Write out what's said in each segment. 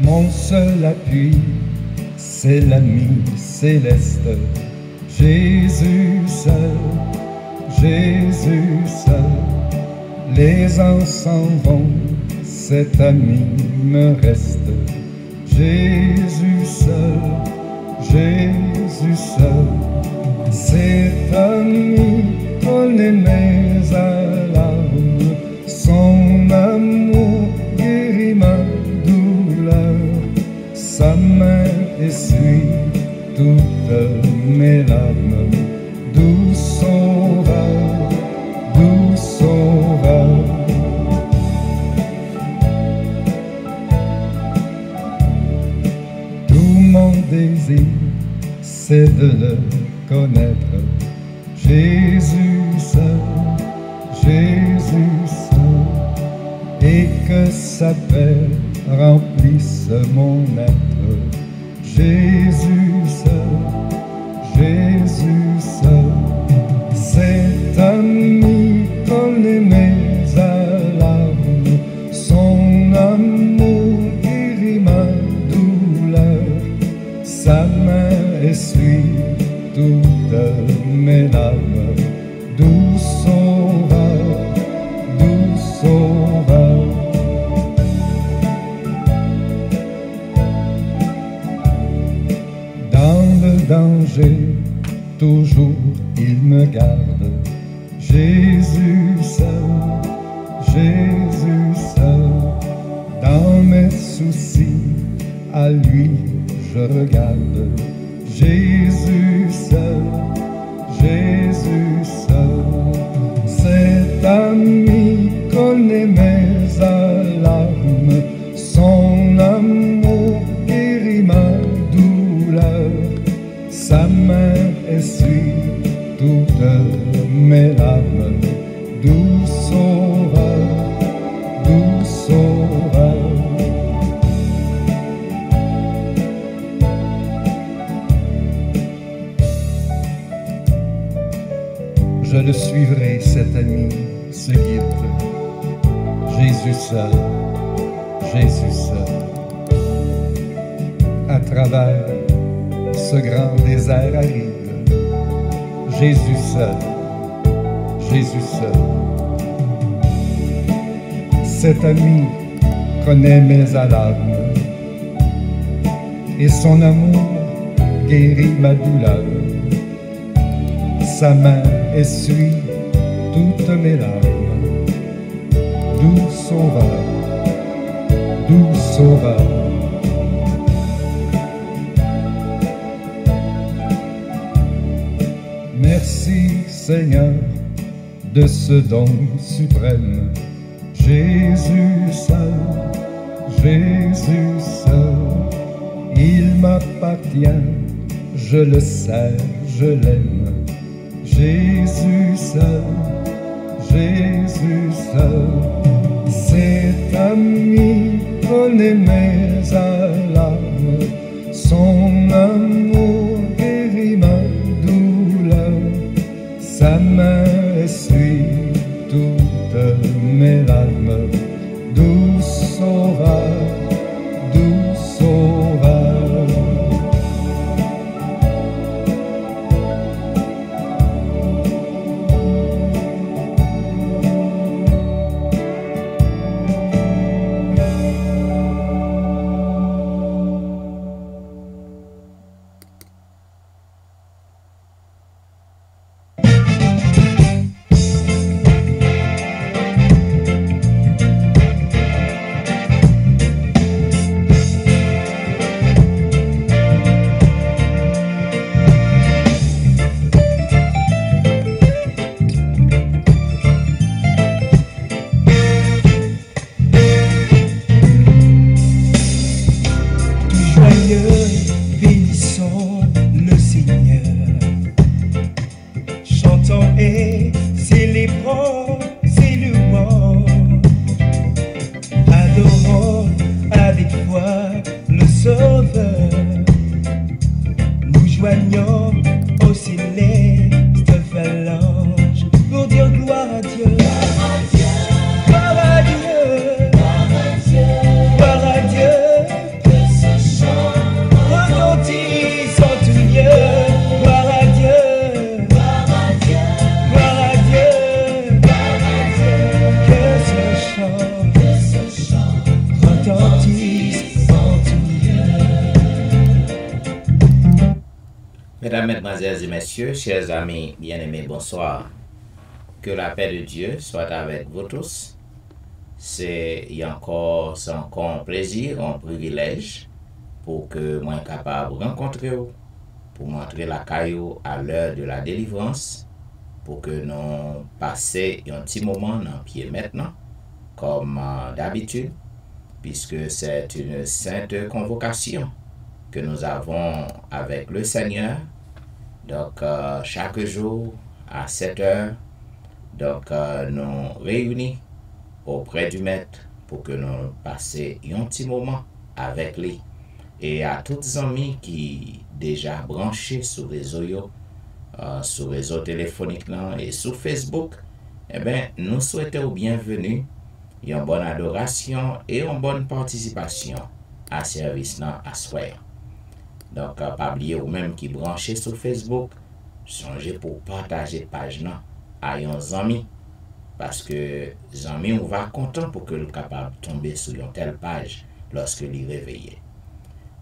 Mon seul appui, c'est l'ami céleste, Jésus seul, Jésus seul. Les ans s'en vont, cet ami me reste, Jésus seul, Jésus seul. Cet ami connaît mes alarmes, son amour guérit ma douleur, sa main essuie toutes mes larmes. Doux sauveur, doux sauveur. Tout mon désir, c'est de le connaître, Jésus seul, Jésus seul, et que sa paix remplisse mon être, Jésus seul, Jésus seul. Cet ami connaît mes alarmes, son amour guérit ma douleur, sa main essuie toutes mes larmes. Doux sauveur, doux sauveur. Dans le danger, toujours il me garde, Jésus seul, Jésus seul. Dans mes soucis, à lui je regarde, Jésus seul, Jésus seul. Cet ami connaît mes alarmes, son amour guérit ma douleur, sa main essuie toutes mes larmes. Doux sauveur, doux sauveur. Je le suivrai, cet ami, ce guide. Jésus seul, Jésus seul. À travers ce grand désert aride, Jésus seul, Jésus seul. Cet ami connaît mes alarmes, et son amour guérit ma douleur. Sa main essuie toutes mes larmes. Doux sauveur, doux sauveur. Merci Seigneur de ce don suprême, Jésus seul, Jésus seul. Il m'appartient, je le sais, je l'aime, Jésus seul, Jésus seul. Cet ami connaît mes alarmes, son amour guérit ma douleur, sa main essuie toutes mes larmes. Doux sauveur, doux sauveur. baptise en tout lieu. Mesdames, Mesdemoiselles et Messieurs, chers amis bien-aimés, bonsoir. Que la paix de Dieu soit avec vous tous. C'est encore un plaisir, un privilège pour que moi capable de rencontrer vous, pour montrer la caillou à l'heure de la délivrance, pour que nous passions un petit moment dans le pied maintenant, comme d'habitude, puisque c'est une sainte convocation que nous avons avec le Seigneur. Donc, chaque jour à 7 heures, donc, nous réunis auprès du Maître pour que nous passions un petit moment avec lui. Et à tous les amis qui déjà branchés sur les réseaux, sur les réseaux téléphoniques et sur Facebook, eh bien, nous souhaitons bienvenue, une bonne adoration et une bonne participation à service à soir. Donc, pas oublier ou même qui branchés sur Facebook, songez pour partager page à un ami, parce que les amis, on va content pour que le capable tomber sur une telle page lorsque il réveille.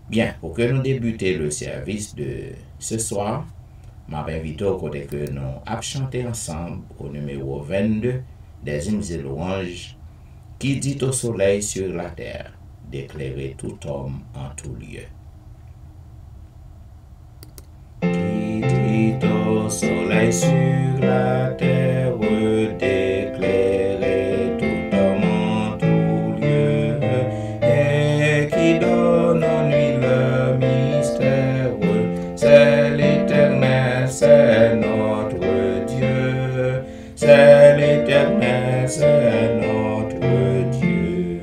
Bien, pour que nous débutions le service de ce soir, je m'invite au côté que nous avons chanté ensemble au numéro 22 des hymnes et louanges qui dit au soleil sur la terre d'éclairer tout homme en tout lieu. Qui dit au soleil sur la terre d'éclairer tout homme en tout lieu, et qui donne aux nuits le mystère, c'est l'Éternel, c'est notre Dieu, c'est l'Éternel, c'est notre Dieu.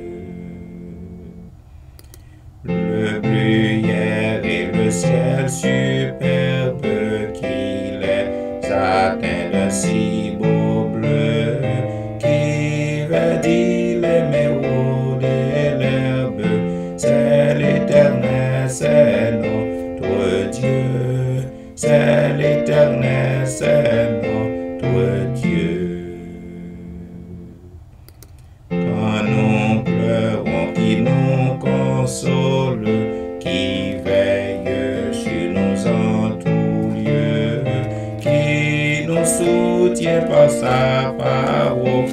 Le bruyère et le ciel superbe qu'il est, satin d'un si beau bleu, qui verdit les méraudes et l'herbe, c'est l'Éternel, c'est notre Dieu, c'est l'Éternel, c'est notre Dieu. Quand nous pleurons, qui nous console, qui veille sur nous en tout lieu, qui nous soutient par sa parole,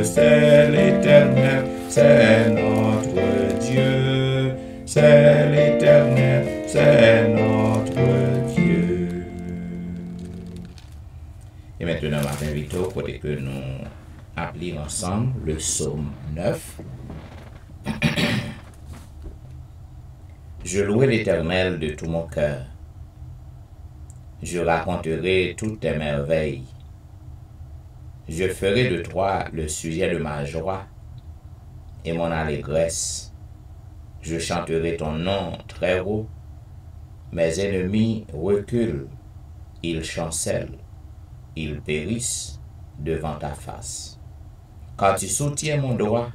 c'est l'Éternel, c'est notre Dieu, c'est l'Éternel, c'est notre Dieu. Et maintenant, je m'invite au côté que nous appelons ensemble le psaume 9. Je louerai l'Éternel de tout mon cœur. Je raconterai toutes tes merveilles. Je ferai de toi le sujet de ma joie et mon allégresse. Je chanterai ton nom très haut. Mes ennemis reculent, ils chancellent, ils périssent devant ta face. Car tu soutiens mon droit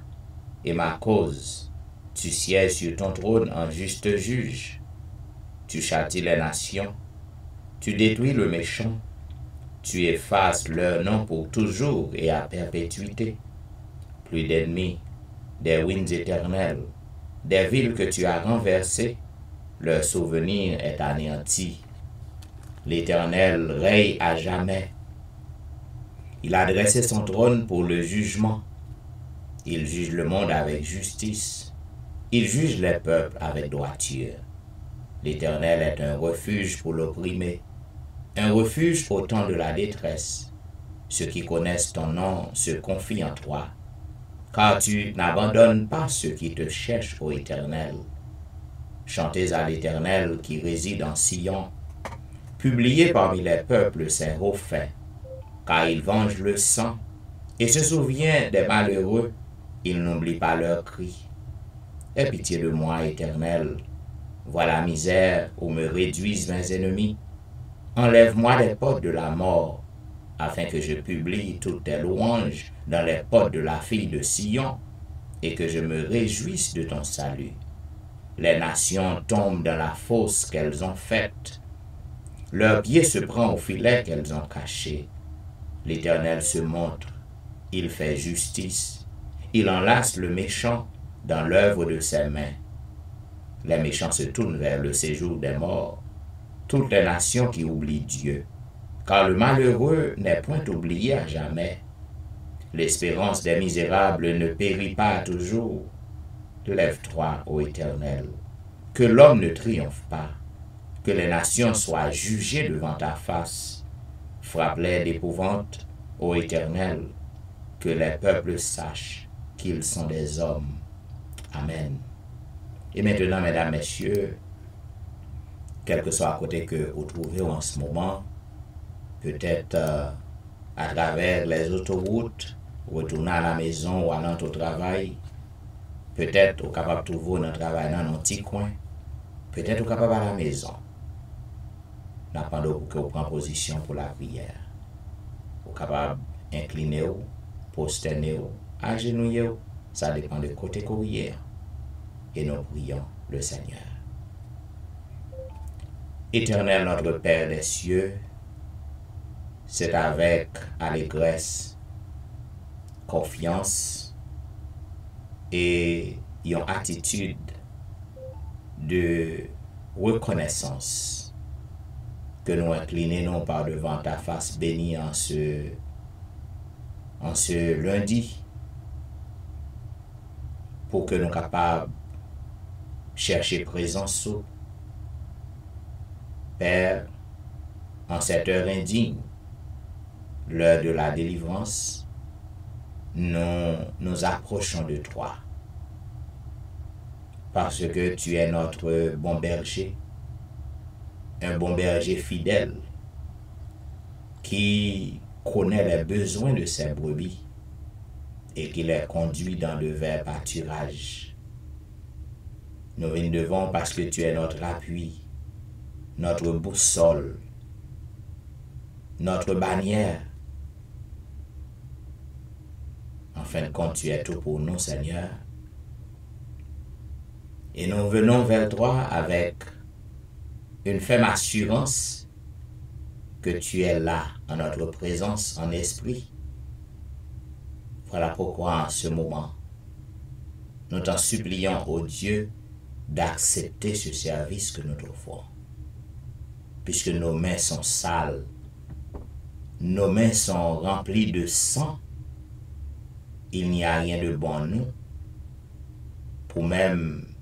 et ma cause, tu sièges sur ton trône en juste juge. Tu châties les nations, tu détruis le méchant, tu effaces leur nom pour toujours et à perpétuité. Plus d'ennemis, des ruines éternelles, des villes que tu as renversées, leur souvenir est anéanti. L'Éternel règne à jamais. Il a dressé son trône pour le jugement. Il juge le monde avec justice. Il juge les peuples avec droiture. L'Éternel est un refuge pour l'opprimé, un refuge au temps de la détresse. Ceux qui connaissent ton nom se confient en toi, car tu n'abandonnes pas ceux qui te cherchent, ô Éternel. Chantez à l'Éternel qui réside en Sion. Publiez parmi les peuples ses hauts faits, car il venge le sang et se souvient des malheureux. Il n'oublie pas leurs cris. Aie pitié de moi, Éternel. Vois la misère où me réduisent mes ennemis. Enlève-moi des portes de la mort, afin que je publie toutes tes louanges dans les portes de la fille de Sion, et que je me réjouisse de ton salut. Les nations tombent dans la fosse qu'elles ont faite. Leur pied se prend au filet qu'elles ont caché. L'Éternel se montre, il fait justice, il enlace le méchant, dans l'œuvre de ses mains. Les méchants se tournent vers le séjour des morts, toutes les nations qui oublient Dieu, car le malheureux n'est point oublié à jamais. L'espérance des misérables ne périt pas toujours. Lève-toi, ô Éternel, que l'homme ne triomphe pas, que les nations soient jugées devant ta face. Frappe-les d'épouvante, ô Éternel, que les peuples sachent qu'ils sont des hommes. Amen. Et maintenant, mesdames, messieurs, quel que soit à côté que vous trouvez en ce moment, peut-être à travers les autoroutes, retourner à la maison ou allant au travail, peut-être vous capable de trouver notre travail dans un petit coin, peut-être vous capable à la maison. N'attendez que vous preniez position pour la prière. Vous capable d'incliner, posterner, agenouiller, ça dépend de côté que vous êtes. Et nous prions le Seigneur. Éternel notre Père des cieux, c'est avec allégresse, confiance et une attitude de reconnaissance que nous inclinons par devant ta face bénie en ce lundi pour que nous soyons capables de chercher présence, Père, en cette heure indigne, l'heure de la délivrance, nous approchons de toi. Parce que tu es notre bon berger, un bon berger fidèle, qui connaît les besoins de ses brebis et qui les conduit dans de verts pâturages. Nous venons devant parce que tu es notre appui, notre boussole, notre bannière. En fin de compte, tu es tout pour nous, Seigneur. Et nous venons vers toi avec une ferme assurance que tu es là, en notre présence, en esprit. Voilà pourquoi, en ce moment, nous t'en supplions, ô Dieu, d'accepter ce service que nous t'offrons. Puisque nos mains sont sales, nos mains sont remplies de sang, il n'y a rien de bon en nous pour même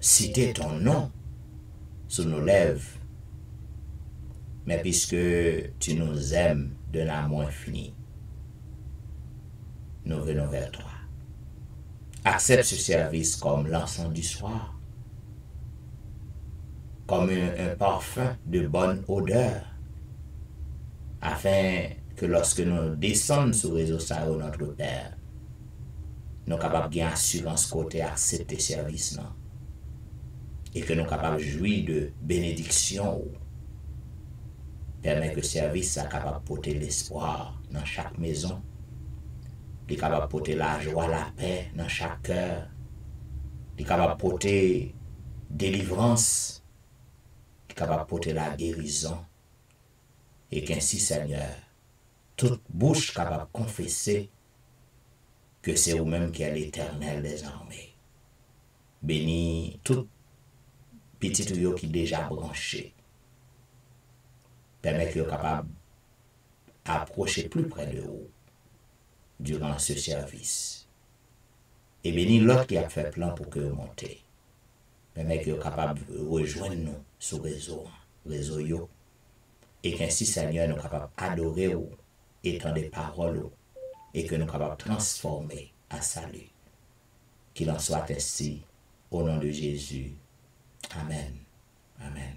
citer ton nom sous nos lèvres. Mais puisque tu nous aimes d'un amour infini, nous venons vers toi. Accepte ce service comme l'encens du soir, comme un parfum de bonne odeur, afin que lorsque nous descendons sur les réseaux sociaux, notre Père, nous sommes capables d'avoir assurance côté accepter ce service, non? Et que nous sommes capables de jouir de bénédiction. Permet que le service soit capable de porter l'espoir dans chaque maison, il est capable de porter la joie, la paix dans chaque cœur, il est capable de porter délivrance, il est capable de porter la guérison, et qu'ainsi, Seigneur, toute bouche capable de confesser que c'est vous-même qui est l'Éternel des armées. Bénis tout petit tuyau qui est déjà branché. Permet qu'ils soient capables d'approcher plus près de vous durant ce service. Et bénis l'autre qui a fait plan pour que vous montez. Permet qu'ils soient capables de rejoindre nous sur réseau yo. Et qu'ainsi, Seigneur, nous sommes capables d'adorer vous, étant des paroles, et que nous sommes capables de transformer à salut. Qu'il en soit ainsi, au nom de Jésus. Amen. Amen.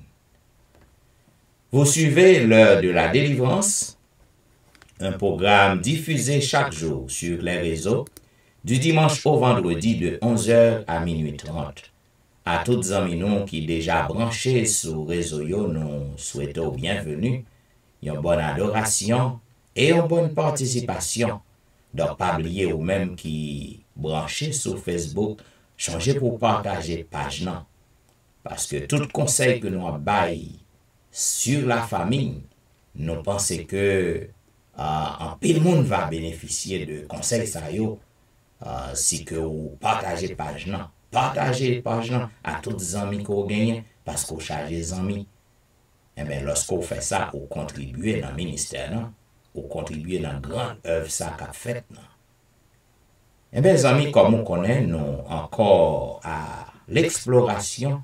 Vous suivez l'heure de la délivrance, un programme diffusé chaque jour sur les réseaux, du dimanche au vendredi de 11h à minuit 30. À toutes amis nous qui déjà branchés sur réseau yo, nous souhaitons bienvenue, une bonne adoration et une bonne participation. Donc pas oublier ou même qui branchés sur Facebook, changez pour partager page non. Parce que tout conseil que nous avons sur la famille, nous pensons que un pile monde va bénéficier de conseils ça yo, si que vous partagez page non, partagez page non à toutes les amis que vous gagnez, parce que vous chargez les amis. Eh bien, lorsqu'on fait ça, vous contribuez dans le ministère, non? Vous contribuez dans la grande œuvre ça qu'a fait, non? Eh bien, les amis, comme on connaît, nous encore à l'exploration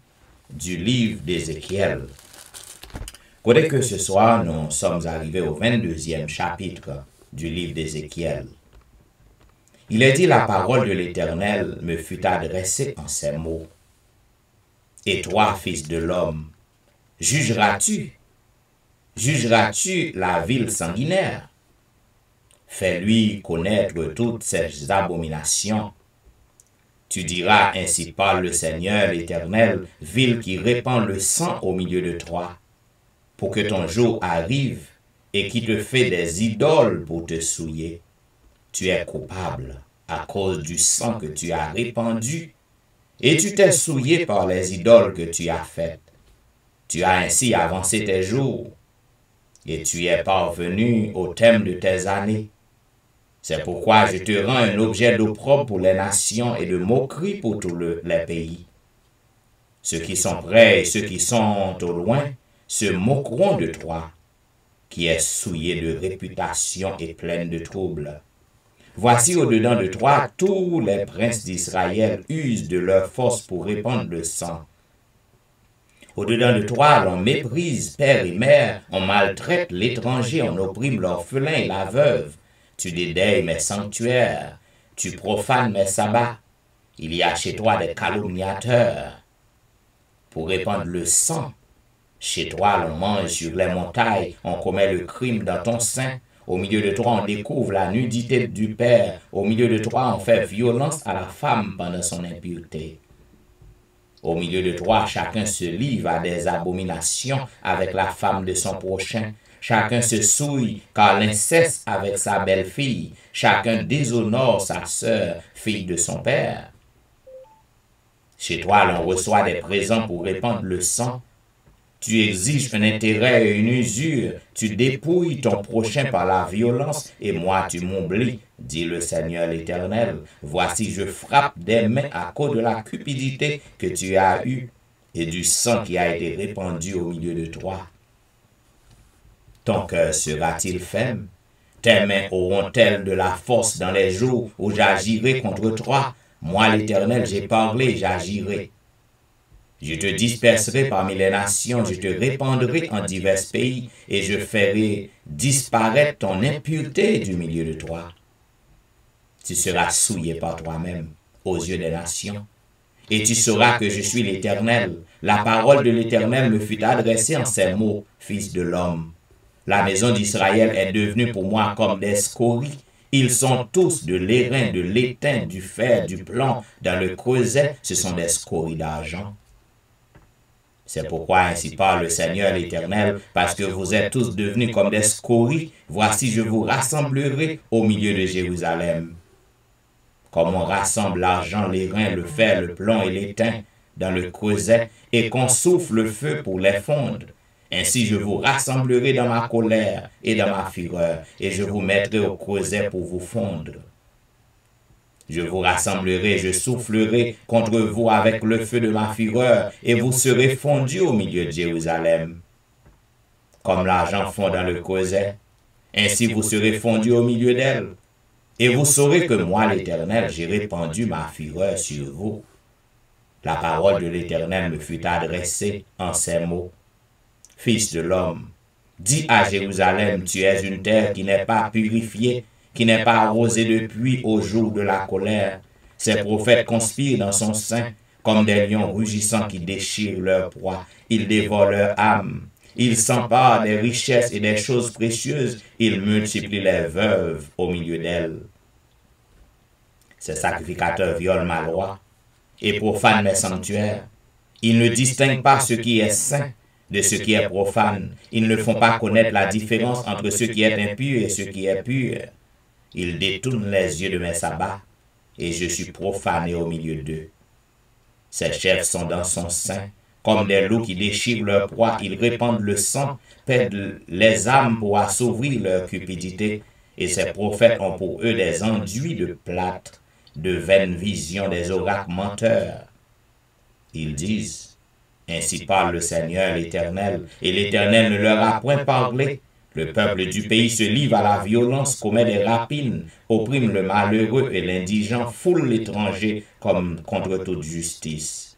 du livre d'Ézéchiel. Côté que ce soir, nous sommes arrivés au 22e chapitre du livre d'Ézéchiel. Il est dit, la parole de l'Éternel me fut adressée en ces mots. Et toi, fils de l'homme, jugeras-tu la ville sanguinaire? Fais-lui connaître toutes ses abominations. Tu diras, ainsi parle le Seigneur l'Éternel, ville qui répand le sang au milieu de toi, pour que ton jour arrive et qui te fait des idoles pour te souiller. Tu es coupable à cause du sang que tu as répandu, et tu t'es souillé par les idoles que tu as faites. Tu as ainsi avancé tes jours, et tu es parvenu au terme de tes années. C'est pourquoi je te rends un objet d'opprobre pour les nations et de moquerie pour tous les pays. Ceux qui sont près et ceux qui sont au loin se moqueront de toi, qui es souillé de réputation et pleine de troubles. Voici au-dedans de toi, tous les princes d'Israël usent de leur force pour répandre le sang. Au-dedans de toi, l'on méprise père et mère, on maltraite l'étranger, on opprime l'orphelin et la veuve. Tu dédailles mes sanctuaires, tu profanes mes sabbats. Il y a chez toi des calomniateurs pour répandre le sang. Chez toi, l'on mange sur les montagnes, on commet le crime dans ton sein. Au milieu de toi, on découvre la nudité du père. Au milieu de toi, on fait violence à la femme pendant son impureté. Au milieu de toi, chacun se livre à des abominations avec la femme de son prochain. Chacun se souille car l'inceste avec sa belle-fille. Chacun déshonore sa sœur, fille de son père. Chez toi, l'on reçoit des présents pour répandre le sang. Tu exiges un intérêt et une usure. Tu dépouilles ton prochain par la violence, et moi tu m'oublies, dit le Seigneur l'Éternel. Voici, je frappe des mains à cause de la cupidité que tu as eue et du sang qui a été répandu au milieu de toi. Ton cœur sera-t-il ferme? Tes mains auront-elles de la force dans les jours où j'agirai contre toi? Moi l'Éternel, j'ai parlé, j'agirai. Je te disperserai parmi les nations, je te répandrai en divers pays, et je ferai disparaître ton impureté du milieu de toi. Tu seras souillé par toi-même aux yeux des nations, et tu sauras que je suis l'Éternel. La parole de l'Éternel me fut adressée en ces mots, fils de l'homme. La maison d'Israël est devenue pour moi comme des scories. Ils sont tous de l'airain, de l'étain, du fer, du plomb. Dans le creuset, ce sont des scories d'argent. C'est pourquoi ainsi parle le Seigneur l'Éternel, parce que vous êtes tous devenus comme des scories. Voici, je vous rassemblerai au milieu de Jérusalem. Comme on rassemble l'argent, l'airain, le fer, le plomb et l'étain dans le creuset, et qu'on souffle le feu pour les fondre. Ainsi je vous rassemblerai dans ma colère et dans ma fureur, et je vous mettrai au creuset pour vous fondre. Je vous rassemblerai, je soufflerai contre vous avec le feu de ma fureur, et vous serez fondus au milieu de Jérusalem. Comme l'argent fond dans le creuset, ainsi vous serez fondus au milieu d'elle. Et vous saurez que moi, l'Éternel, j'ai répandu ma fureur sur vous. La parole de l'Éternel me fut adressée en ces mots. Fils de l'homme, dis à Jérusalem, tu es une terre qui n'est pas purifiée, qui n'est pas arrosée de pluie au jour de la colère. Ces prophètes conspirent dans son sein, comme des lions rugissants qui déchirent leur proie. Ils dévorent leur âme. Ils s'emparent des richesses et des choses précieuses. Ils multiplient les veuves au milieu d'elles. Ces sacrificateurs violent ma loi et profanent mes sanctuaires. Ils ne distinguent pas ce qui est saint de ce qui est profane. Ils ne font pas connaître la différence entre ce qui est impur et ce qui est pur. Ils détournent les yeux de mes sabbats, et je suis profané au milieu d'eux. Ses chefs sont dans son sein, comme des loups qui déchirent leur proie. Ils répandent le sang, perdent les âmes pour assouvir leur cupidité, et ces prophètes ont pour eux des enduits de plâtre. de vaines visions des oracles menteurs. Ils disent, ainsi parle le Seigneur l'Éternel, et l'Éternel ne leur a point parlé. Le peuple du pays se livre à la violence, commet des rapines, opprime le malheureux et l'indigent, foule l'étranger comme contre toute justice.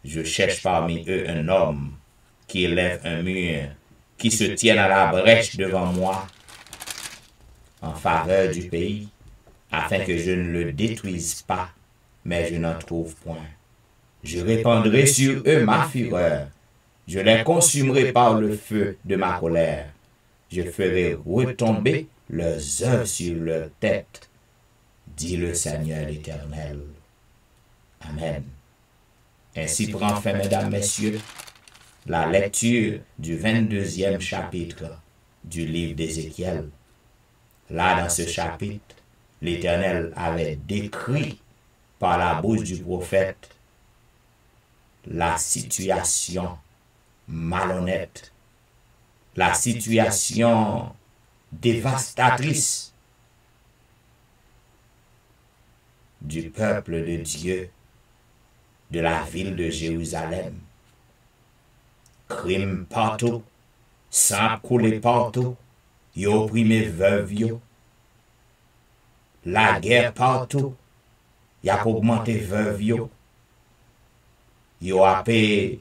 Je cherche parmi eux un homme qui élève un mur, qui se tienne à la brèche devant moi, en faveur du pays, afin que je ne le détruise pas, mais je n'en trouve point. Je répandrai sur eux ma fureur, je les consumerai par le feu de ma colère. Je ferai retomber leurs œuvres sur leur tête, dit le Seigneur l'Éternel. Amen. Ainsi prend fin, mesdames, messieurs, la lecture du 22e chapitre du livre d'Ézéchiel. Là, dans ce chapitre, l'Éternel avait décrit par la bouche du prophète la situation malhonnête, la situation dévastatrice du peuple de Dieu, de la ville de Jérusalem. Crime partout, sang coulé partout, yo opprimé veuve yo. La guerre partout, y a augmenté veuve yo. Yo apé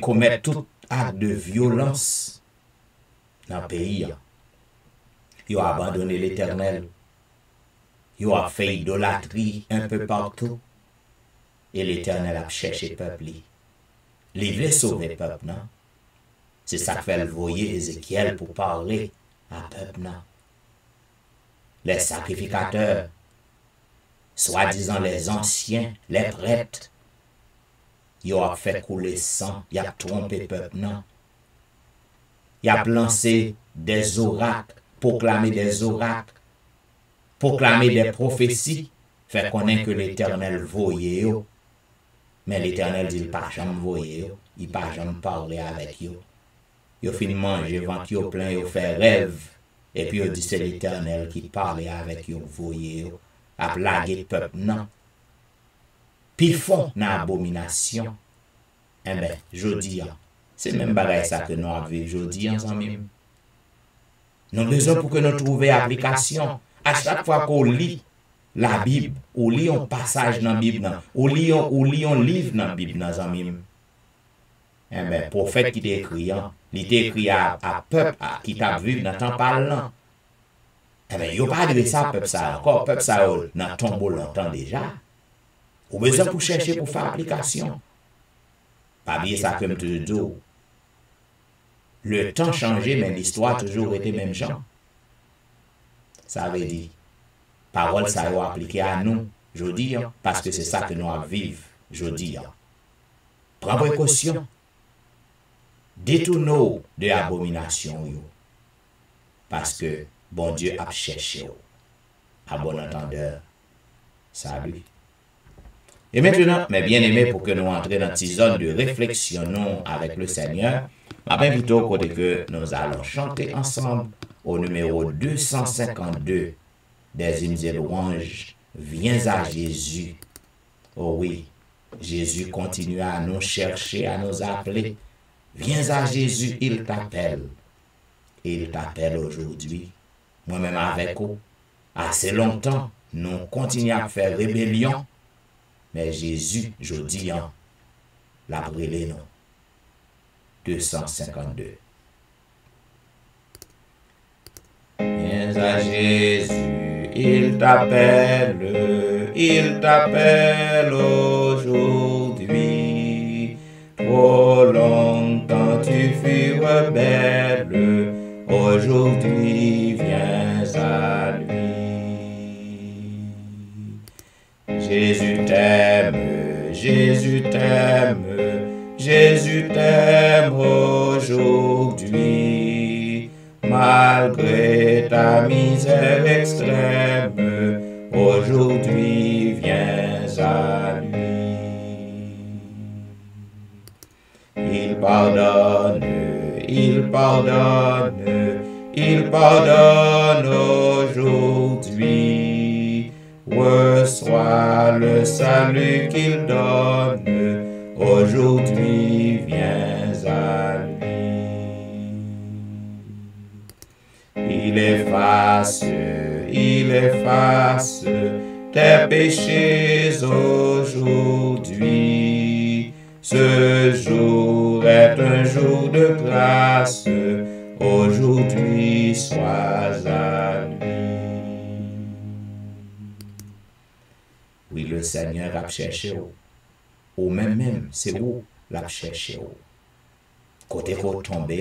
commettre tout acte de violence dans le pays. Yo abandonné l'Éternel. Yo a fait idolâtrie un peu partout. Et l'Éternel a cherché peuple. Il voulait sauver peuple, non? C'est ça que fait le voyer Ézéchiel pour parler à peuple, non? Les sacrificateurs, soi-disant les anciens, les prêtres, ils ont fait couler sang, ils ont trompé peuple, non? Ils ont lancé des oracles, proclamé des oracles, proclamé des prophéties, fait connaître que l'Éternel voyait. Mais l'Éternel dit, il ne pas jamais voyer, il ne pas jamais parler avec eux. Il fin manger, ventre yo plein, il fait rêve. Et puis il dit, c'est l'Éternel qui parle avec eux, voyer, à plaguer le peuple, non? Puis font une abomination. Eh bien, je dis, c'est même bagaille ça que nous avons vu, je dis ensemble. Nous avons besoin pour que nous trouvions application. À chaque fois qu'on lit la Bible, ou lit un passage dans la Bible, ou lit un livre dans la Bible, eh bien, prophète qui t'a écrit, il t'a écrit à peuple qui t'a vu dans le temps parlant. Eh bien, il n'y a pas de ça, peuple ça encore, peuple ça dans tombeau longtemps déjà. Ou besoin pour chercher pour faire application. Pas bien ça comme tu dis. Le temps changé, mais l'histoire a toujours été même genre. Ça veut dire, parole ça va appliquer à nous, je dis, parce que c'est ça que nous vivons, je dis. Prends précaution. Détourne-nous de l'abomination. Parce que bon Dieu a cherché. À bon entendeur. Salut. Et maintenant, mes bien-aimés, pour que nous entrions dans cette zone de réflexion avec le Seigneur, je m'invite au côté que nous allons chanter ensemble au numéro 252 des hymnes et louanges. Viens à Jésus. Oh oui, Jésus continue à nous chercher, à nous appeler. Viens à Jésus, il t'appelle. Il t'appelle aujourd'hui. Moi-même avec vous, assez longtemps, nous continuons à faire rébellion. Mais Jésus, je dis, l'a brûlé, non. 252. Viens à Jésus, il t'appelle aujourd'hui. Trop longtemps tu fus rebelle, aujourd'hui viens à lui. Jésus t'aime, Jésus t'aime, Jésus t'aime aujourd'hui. Malgré ta misère extrême, aujourd'hui viens à lui. Il pardonne, il pardonne, il pardonne aujourd'hui. le salut qu'il donne, aujourd'hui viens à lui. Il efface tes péchés aujourd'hui. Ce jour est un jour de grâce, aujourd'hui sois à lui. Oui, le Seigneur a cherché ou même, c'est où l'a cherché ou. Côté qu'on tombe,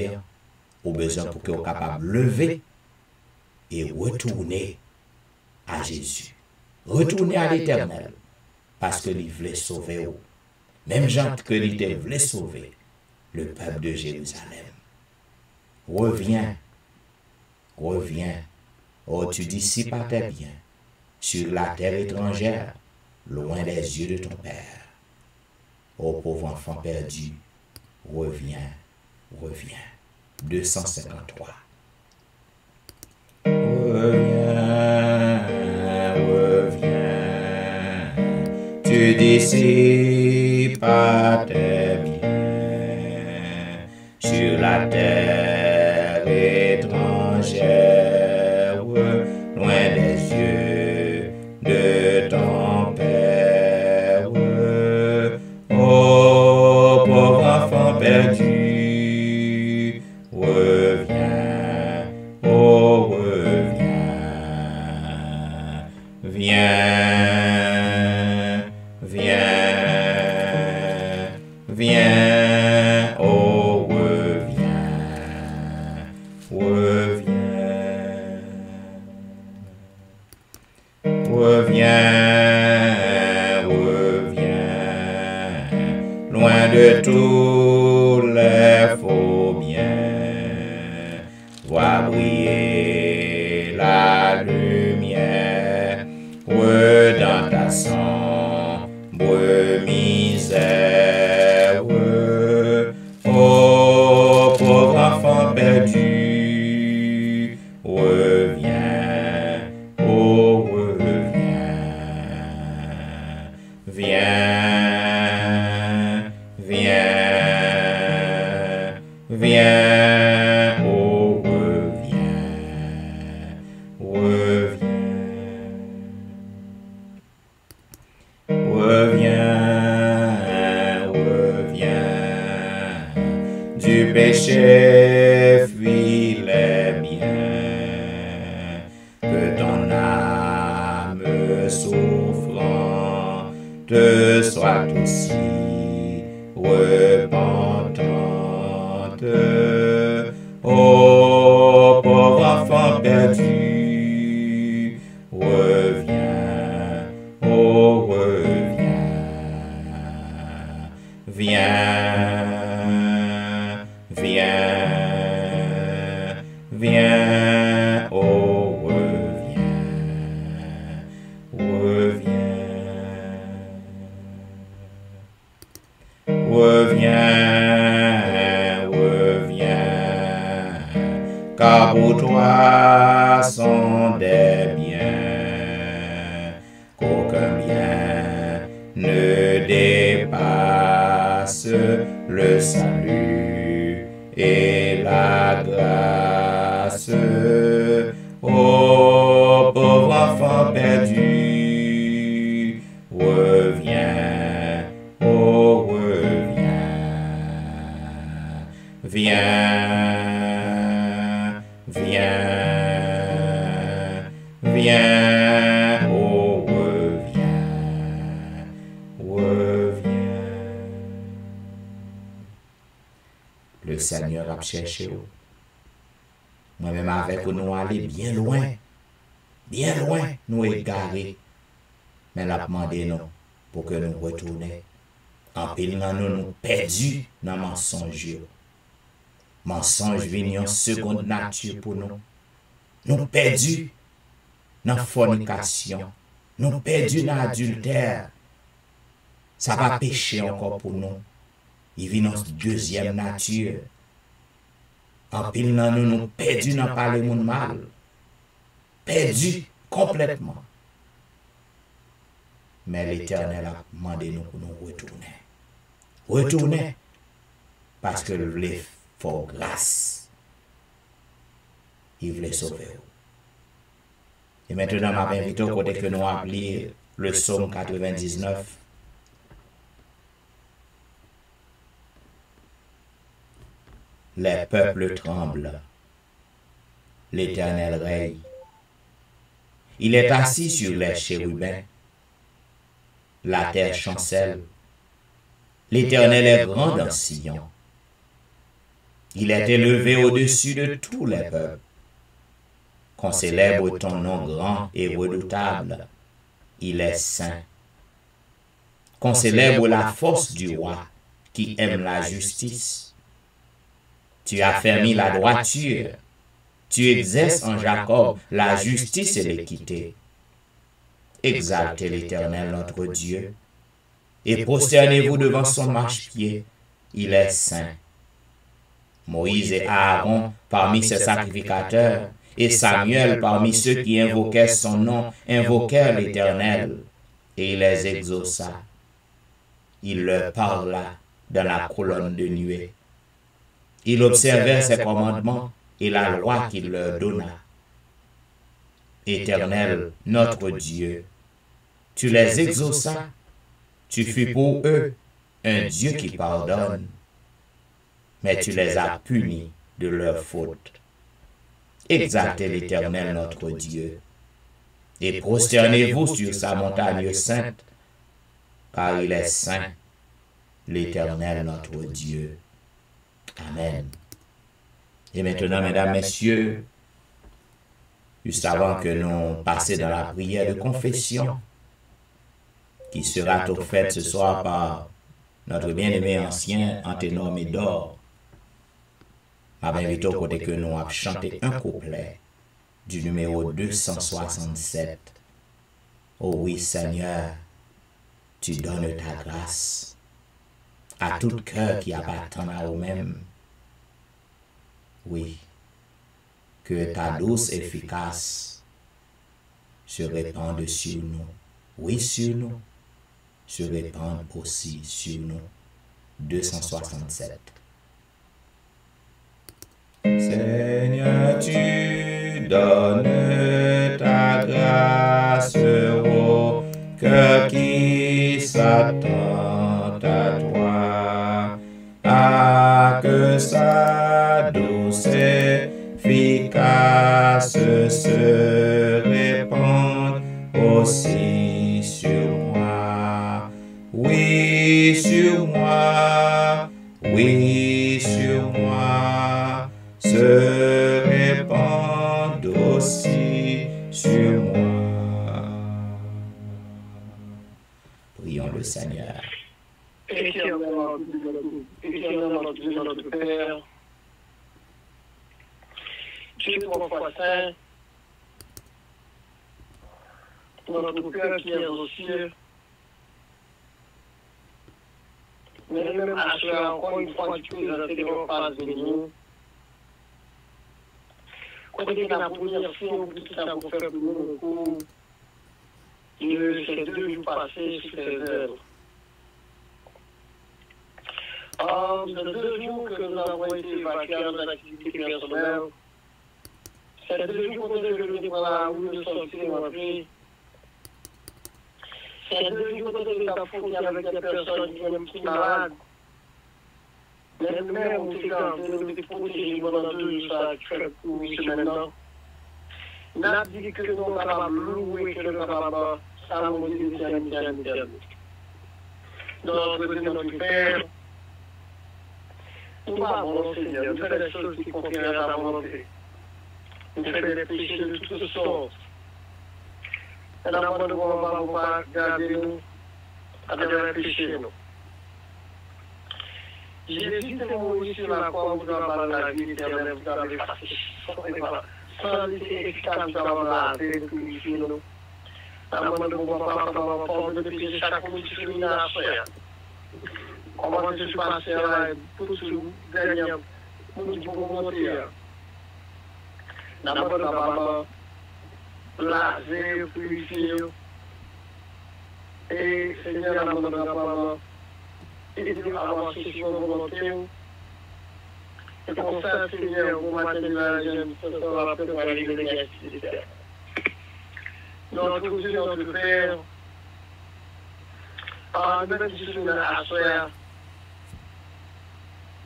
au besoin pour que vous capable de lever et retourner à Jésus. Retourner à l'Éternel, parce que il voulait sauver vous. Même gens que il voulait sauver, le peuple de Jérusalem. Reviens, oh tu dissipes tes biens, sur la terre étrangère, loin des yeux de ton Père. Ô pauvre enfant perdu, reviens. 253. Reviens, tu dissipes tes biens sur la terre étrangère, loin des yeux de ton Père. Oh, pauvre enfant perdu, reviens, oh reviens, viens, oh reviens, loin de tous les faux biens, vois briller la lumière, dans ta sombre misère. Oh, pauvre enfant perdu, reviens, oh reviens, viens, oh reviens, du péché fuis les biens, que ton âme souffrant te soit aussi repentante. Oh, pauvre enfant perdu, reviens, oh reviens, viens, oh reviens, car pour toi sont des biens, qu'aucun bien ne dépasse le salut et la grâce. Oh, pauvre enfant perdu, reviens, oh reviens, viens, oh reviens. Le Seigneur a cherché. Moi-même avec nous aller bien loin, nous égarer. Mais l'a demandé nous pour que nous retournions. En pile nous perdus dans mensonge. Mensonge vient en seconde nature pour nous. Nous perdus dans fornication. Nous perdus dans adultère. Ça va pécher encore pour nous. Il vient en deuxième nature. En pile nous perdus dans parler mon mal. Perdus complètement. Mais l'Éternel a demandé nous pour nous retourner. Retourner. Parce que le voulait faire grâce. Il voulait sauver. Et maintenant, je m'invite au côté que nous appelons le psaume 99. Les peuples tremblent. L'Éternel règne. Il est assis sur les chérubins. La terre chancelle. L'Éternel est grand dans Sion. Il est élevé au-dessus de tous les peuples. Qu'on célèbre ton nom grand et redoutable. Il est saint. Qu'on célèbre la force du roi qui aime la justice. Tu as fermé la droiture. Tu exerces en Jacob la justice et l'équité. Exaltez l'Éternel notre Dieu et prosternez-vous devant son marchepied. Il est saint. Moïse et Aaron parmi ses sacrificateurs et Samuel parmi ceux qui invoquaient son nom invoquèrent l'Éternel et il les exauça. Il leur parla dans la colonne de nuée. Il observait ses commandements et la loi qu'il leur donna. Éternel, notre Dieu, tu les exauças, tu fus pour eux un Dieu qui pardonne, mais tu les as punis de leurs fautes. Exaltez l'Éternel, notre Dieu, et prosternez-vous sur sa montagne sainte, car il est saint, l'Éternel, notre Dieu. Amen. Et maintenant, mesdames, messieurs, juste avant que nous passions dans la prière de confession, qui sera offerte ce soir par notre bien-aimé ancien Anténor Médor, je m'invite au côté que nous avons chanté un couplet du numéro 267. Oh oui, Seigneur, tu donnes ta grâce à tout cœur qui appartient à vous-même. Oui, que ta douce efficace se répande sur nous. Oui, sur nous, se répande aussi sur nous. 267. Seigneur, tu donnes ta grâce au cœur qui s'attend à toi, à que sa douce efficace se répande aussi sur moi. Oui, sur moi, oui, sur moi, se répande aussi sur moi. Prions le Seigneur. Éternel notre Père, Dieu trois fois saint, notre Père qui est aux cieux, mais même à cela, encore une fois, tu peux présenter devant face de nous. Côté la première fois, pour tout ça, pour faire pour nous au cours de ces 2 jours passés sur tes œuvres. Ces 2 jours que nous avons été évacués à nos activités personnelles, ces 2 jours que nous avons été dans la rue de sortir et rentrer, ces 2 jours que nous avons été affrontés avec des personnes qui sont malades, mais nous-mêmes, on s'est gardés, nous étions protégés pendant 2 jours, ça fait pour une semaine maintenant. Nous avons dit que nous sommes capables de louer, que nous sommes capables de s'amender de l'éternité. Notre Dieu, notre Père, nous avons, Seigneur, nous faisons des choses qui conviennent à ta volonté. Nous faisons des péchés de toutes sortes. Et nous ne devons pas garder nous à travers les péchés. Jésus est mort sur la croix, vous avez la vie éternelle, vous avez effacé. Sans laisser efficace dans la vie de purifier nous. Nous ne devons pas prendre de péché chaque fois que tu finis à faire. Comment je suis passé là, tout ce dernier, nous pouvons monter. Nous avons d'abord laver, purifier. Et Seigneur, la demande et de avoir ceci en volonté. Et comme ça, Seigneur, vous m'attendez la jeune, ce sera préparé les négatifs. Notre Dieu, notre Père, même si je à soi,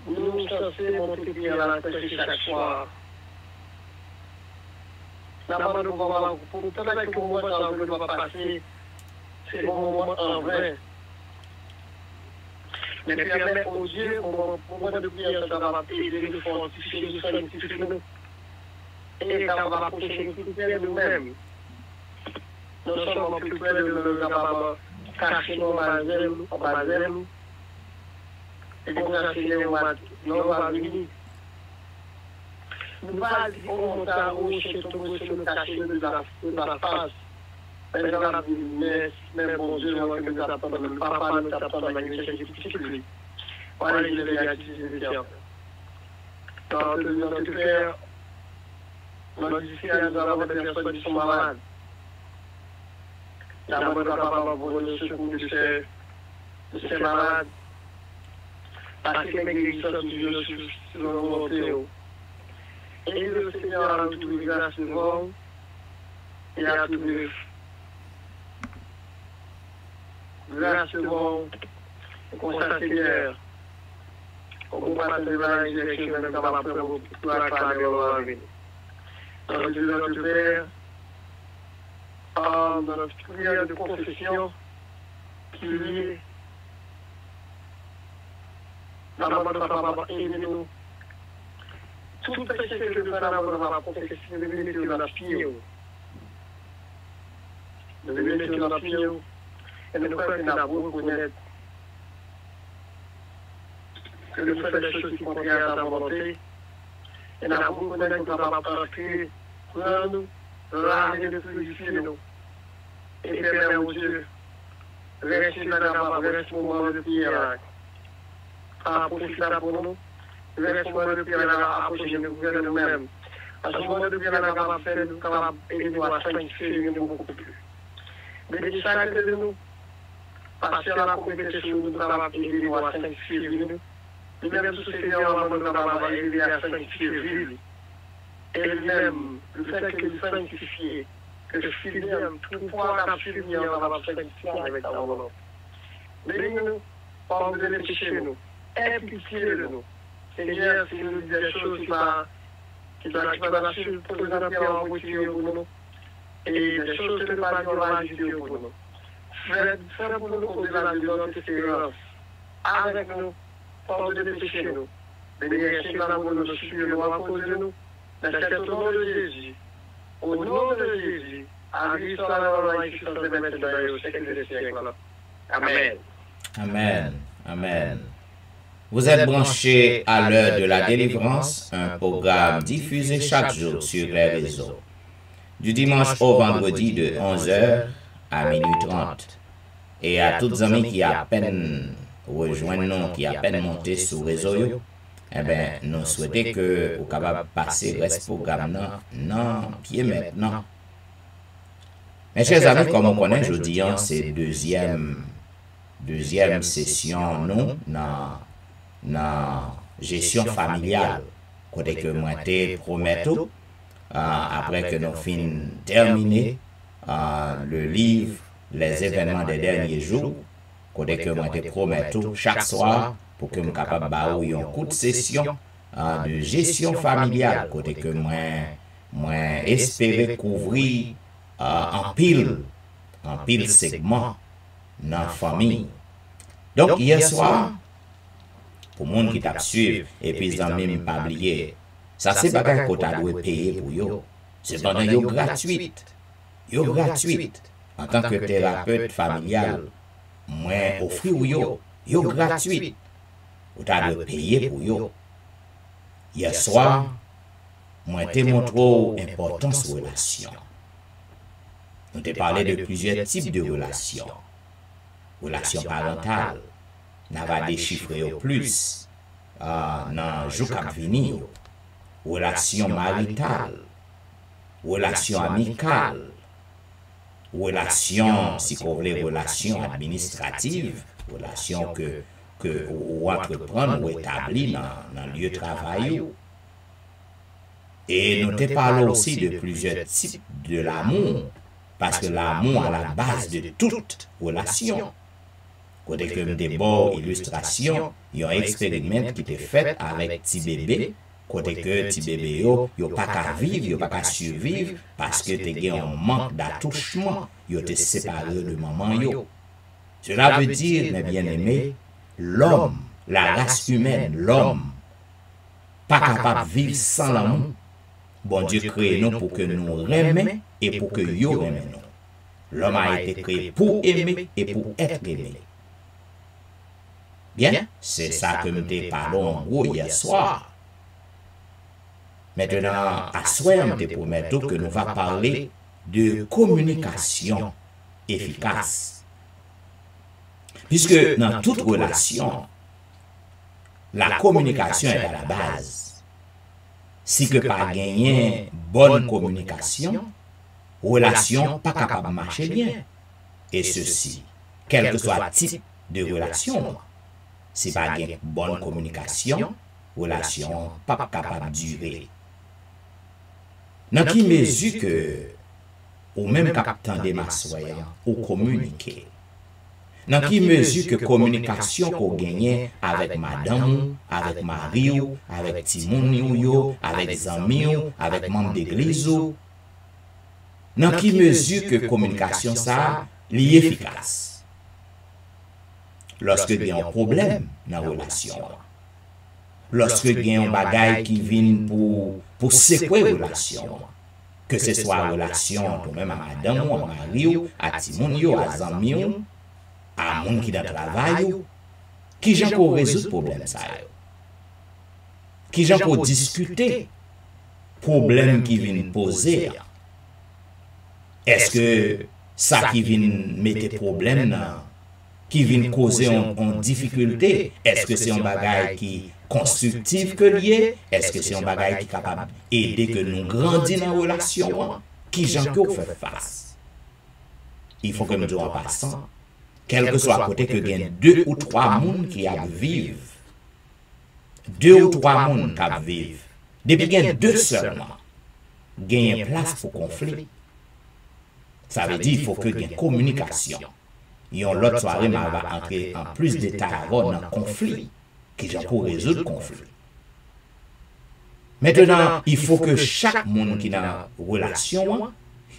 nous sommes censés monter à la tâche chaque soir. D'abord, nous allons pour tout que le moment ne doit passer, c'est le moment en vrai. Mais permettre aux Dieu, au moment de prière, ça va aider de fortifier, de sanctifier nous. Et ça va approcher plus près de nous-mêmes. Nous sommes plus près de nous, nous allons cacher nos mazelles, et comme ça, Seigneur, nous va venir. Nous allons monter au chez tout sur le cachet de la face. Mais dans la vie, mais bon Dieu, que nous attendons, papa nous attend dans la difficulté. Voilà, je vais activer. Notre Père, nous avons des personnes qui sont malades. D'abord, nous avons le secours de ces malades. Parce que les guérisseurs du Dieu sur le volonté. Et le Seigneur a tout grâce devant, et a tout grâce devant, comme ça, Seigneur, comme matin de la résurrection, même dans la preuve, pour acclamer au vie. Notre Dieu, notre Père, dans notre prière de confession, qui est dans notre papa, aidez-nous. Tout péché que nous faisons dans la confession, nous devons mettre dans la pied. Nous devons mettre dans la pied. Et nous faisons que nous avons reconnaître que nous faisons des choses qui contraires à ta volonté. Et nous avons reconnaître que nous avons parlé, prendre, laver, nous purifier nous. Et permettre au Dieu, rester dans la reste moment de prière, à profiter pour nous. Reste-moi de prière à approcher de nous-mêmes. À ce moment de prière, nous avons fait, nous avons aidé nous à sanctifier nous beaucoup plus. Bénis chacun de nous. Parce que la compétition, nous avons aidé nous à sanctifier nous. Lui-même, tout Seigneur, nous avons aidé à sanctifier lui. Et lui-même, le fait que nous sanctifions, que je suis bien, tout pouvoir absolu, nous avons sanctifié avec ta volonté. Bénis-nous, pardonne les péchés, nous. Aie pitié de nous. Seigneur, si nous disons des choses qui va la suivre pour nous appeler en voiture pour nous, et des choses que nous ne pouvons pas dire pour nous. Fais pour nous au-delà de notre espérance. Avec nous, pardonne les péchés nous. Bénis l'amour de nous suivre à cause de nous. Dans le nom de Jésus, au nom de Jésus, à lui soit la gloire et puissance de maintenant et au siècle des siècles. Amen. Amen. Amen. Vous êtes branchés à l'heure de la délivrance, un programme diffusé chaque jour sur les réseaux. Du dimanche au vendredi de 11h à minuit 30. Et à toutes les amis qui à peine rejoignent nous, qui à peine monté sur le réseau, eh bien, nous souhaitons que vous capable passer ce programme non pied maintenant. Mes chers amis, comme on connaît, aujourd'hui, c'est deuxième session, nous, dans gestion familiale. Côté que moi, te prometto, après que nous finissons terminé le livre, les événements des derniers jours, côté que moi, te prometto, chaque soir, pour que nous capable de un coup de session de gestion familiale, côté que moi espérer couvrir en pile segment dans la famille. Donc, hier soir, pour les gens qui t'a suivi, et puis ils n'ont même pas oublié, ça c'est pas qu'on doit payer pour eux. C'est pendant yo gratuite. Yo gratuite. En tant que thérapeute familial, moi offrir yo gratuite. Vous doit payer pour eux. Hier soir, moi te montré l'importance de relations. Nous te parlé de plusieurs types de relations. Relations parentales. Nous avons déchiffré au plus dans le jour qui vient. Relations maritales. Relations amicales. relation, si vous voulez, relation administrative, relation que ou entreprendre ou établir dans le lieu de travail. Et nous te parlons aussi de plusieurs types de l'amour, parce que l'amour à la base de toute relation. Côté que des bonnes illustrations, il y a un expériment qui était fait avec petit bébé, côté que petit bébé yo pas qu'à vivre, yo pas qu'à survivre parce que te gen un manque d'attouchement, yo te séparé de maman yo. Cela veut dire, mes bien-aimés, l'homme, la race humaine, l'homme, pas capable de vivre sans l'amour. Bon Dieu crée nous pour que nous aimions et pour que yo aimions nous. L'homme a été créé pour aimer et pour être aimé. Bien, c'est ça que nous te parlons en gros hier soir. Maintenant, à soir, nous te promettons que nous allons parler de communication efficace. Puisque dans toute relation, la communication est à la base. Si que pas gagner bonne communication, relation pas capable de marcher bien. Et ceci, quel que soit le type de relation, si pas gagner bonne communication, relation pas capable de durer. Dans qui mesure que, ou même captant des massoyants, ou communiquer, dans qui mesure que communication qu'on gagne avec madame, avec mari, avec timoun, avec amis, avec membre d'église, dans qui mesure que communication ça est efficace. Lorsque il y a un problème dans la relation, lorsque il y a un bagage qui vient pour secouer la relation, que ce soit relation même à madame, à mari, à timoun, à amis, à moun qui dans travail, qui j'en pour résoudre problème ça, qui j'en pour discuter problème qui vient poser. Est-ce que ça qui vient mettre problème qui vient causer en difficulté, est-ce que c'est un bagage qui constructif que lié, est-ce que c'est un bagage qui est capable d'aider que nous grandissons dans la relation, qui j'en pour faire face. Il faut que nous disions en passant, quel que soit côté que il y a 2 ou 3 personnes qui vivent, 2 ou 3 personnes qui vivent, depuis qu'il y a 2 seulement, il y a une place pour conflit. Ça veut dire qu'il faut qu'il y ait une communication. Et l'autre soirée, on va entrer en plus de détails dans le conflit, qui est pour résoudre le conflit. Maintenant, il faut que chaque monde qui est dans la relation,